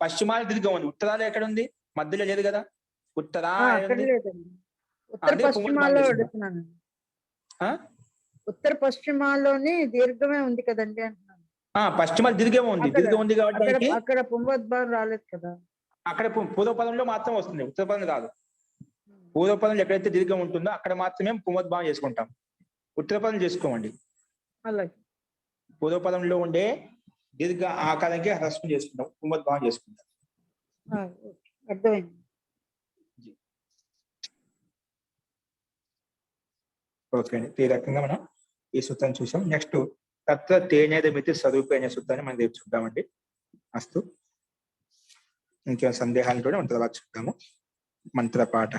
పశ్చిమాల దీర్ఘం ఉంది. ఉత్తరాలు ఎక్కడ ఉంది? మధ్యలో లేదు కదా. ఉత్తర లేదండి. ఉత్తర పశ్చిమాలో అడుగుతున్నాను. ఉత్తర పశ్చిమాలోని దీర్ఘమే ఉంది కదండి అంటున్నాను. పశ్చిమ దీర్ఘం ఉంది. దీర్ఘం ఉంది కాబట్టి అక్కడ పువ్వద్భావం రాలేదు కదా. అక్కడ పూర్వపదంలో మాత్రం వస్తుంది, ఉత్తర పదం కాదు. పూర్వపదంలో ఎక్కడైతే దీర్ఘం ఉంటుందో అక్కడ మాత్రమే పుమ్మద్భావం చేసుకుంటాం. ఉత్తర పదం చేసుకోమండి. అలాగే పూర్వపదంలో ఉండే దీర్ఘ ఆకారానికి హ్రస్వం చేసుకుంటాం, పుమ్మద్భావం చేసుకుంటాం. అర్థమైంది. ఓకే అండి, ఈ రకంగా మనం ఈ సూత్రం చూసాం. నెక్స్ట్ తత్ర తేనేదమితి స్వరూపే అనే సూత్రాన్ని మనం నేర్చుకుంటామండి. అస్తు. ఇంకేం సందేహాలు కూడా మన తర్వాత చూద్దాము. మంత్రపాఠ.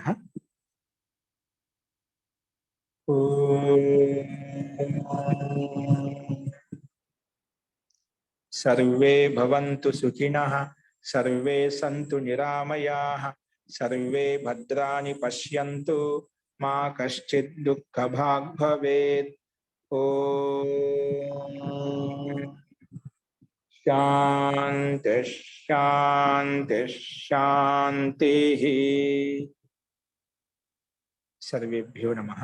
సర్వే భవంతు సుఖినః, సర్వే సంతు నిరామయాః, సర్వే భద్రాణి పశ్యంతు, మా కశ్చిత్ దుఃఖభాగ్ భవేత్. ఓం శాంతి శాంతి శాంతి. సర్వేభ్యో నమః.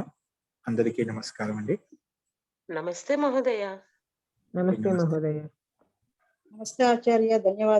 అందరికీ నమస్కారం అండి. నమస్తే మహోదయ. నమస్తే మహోదయ. నమస్తే ఆచార్య, ధన్యవాదాలు.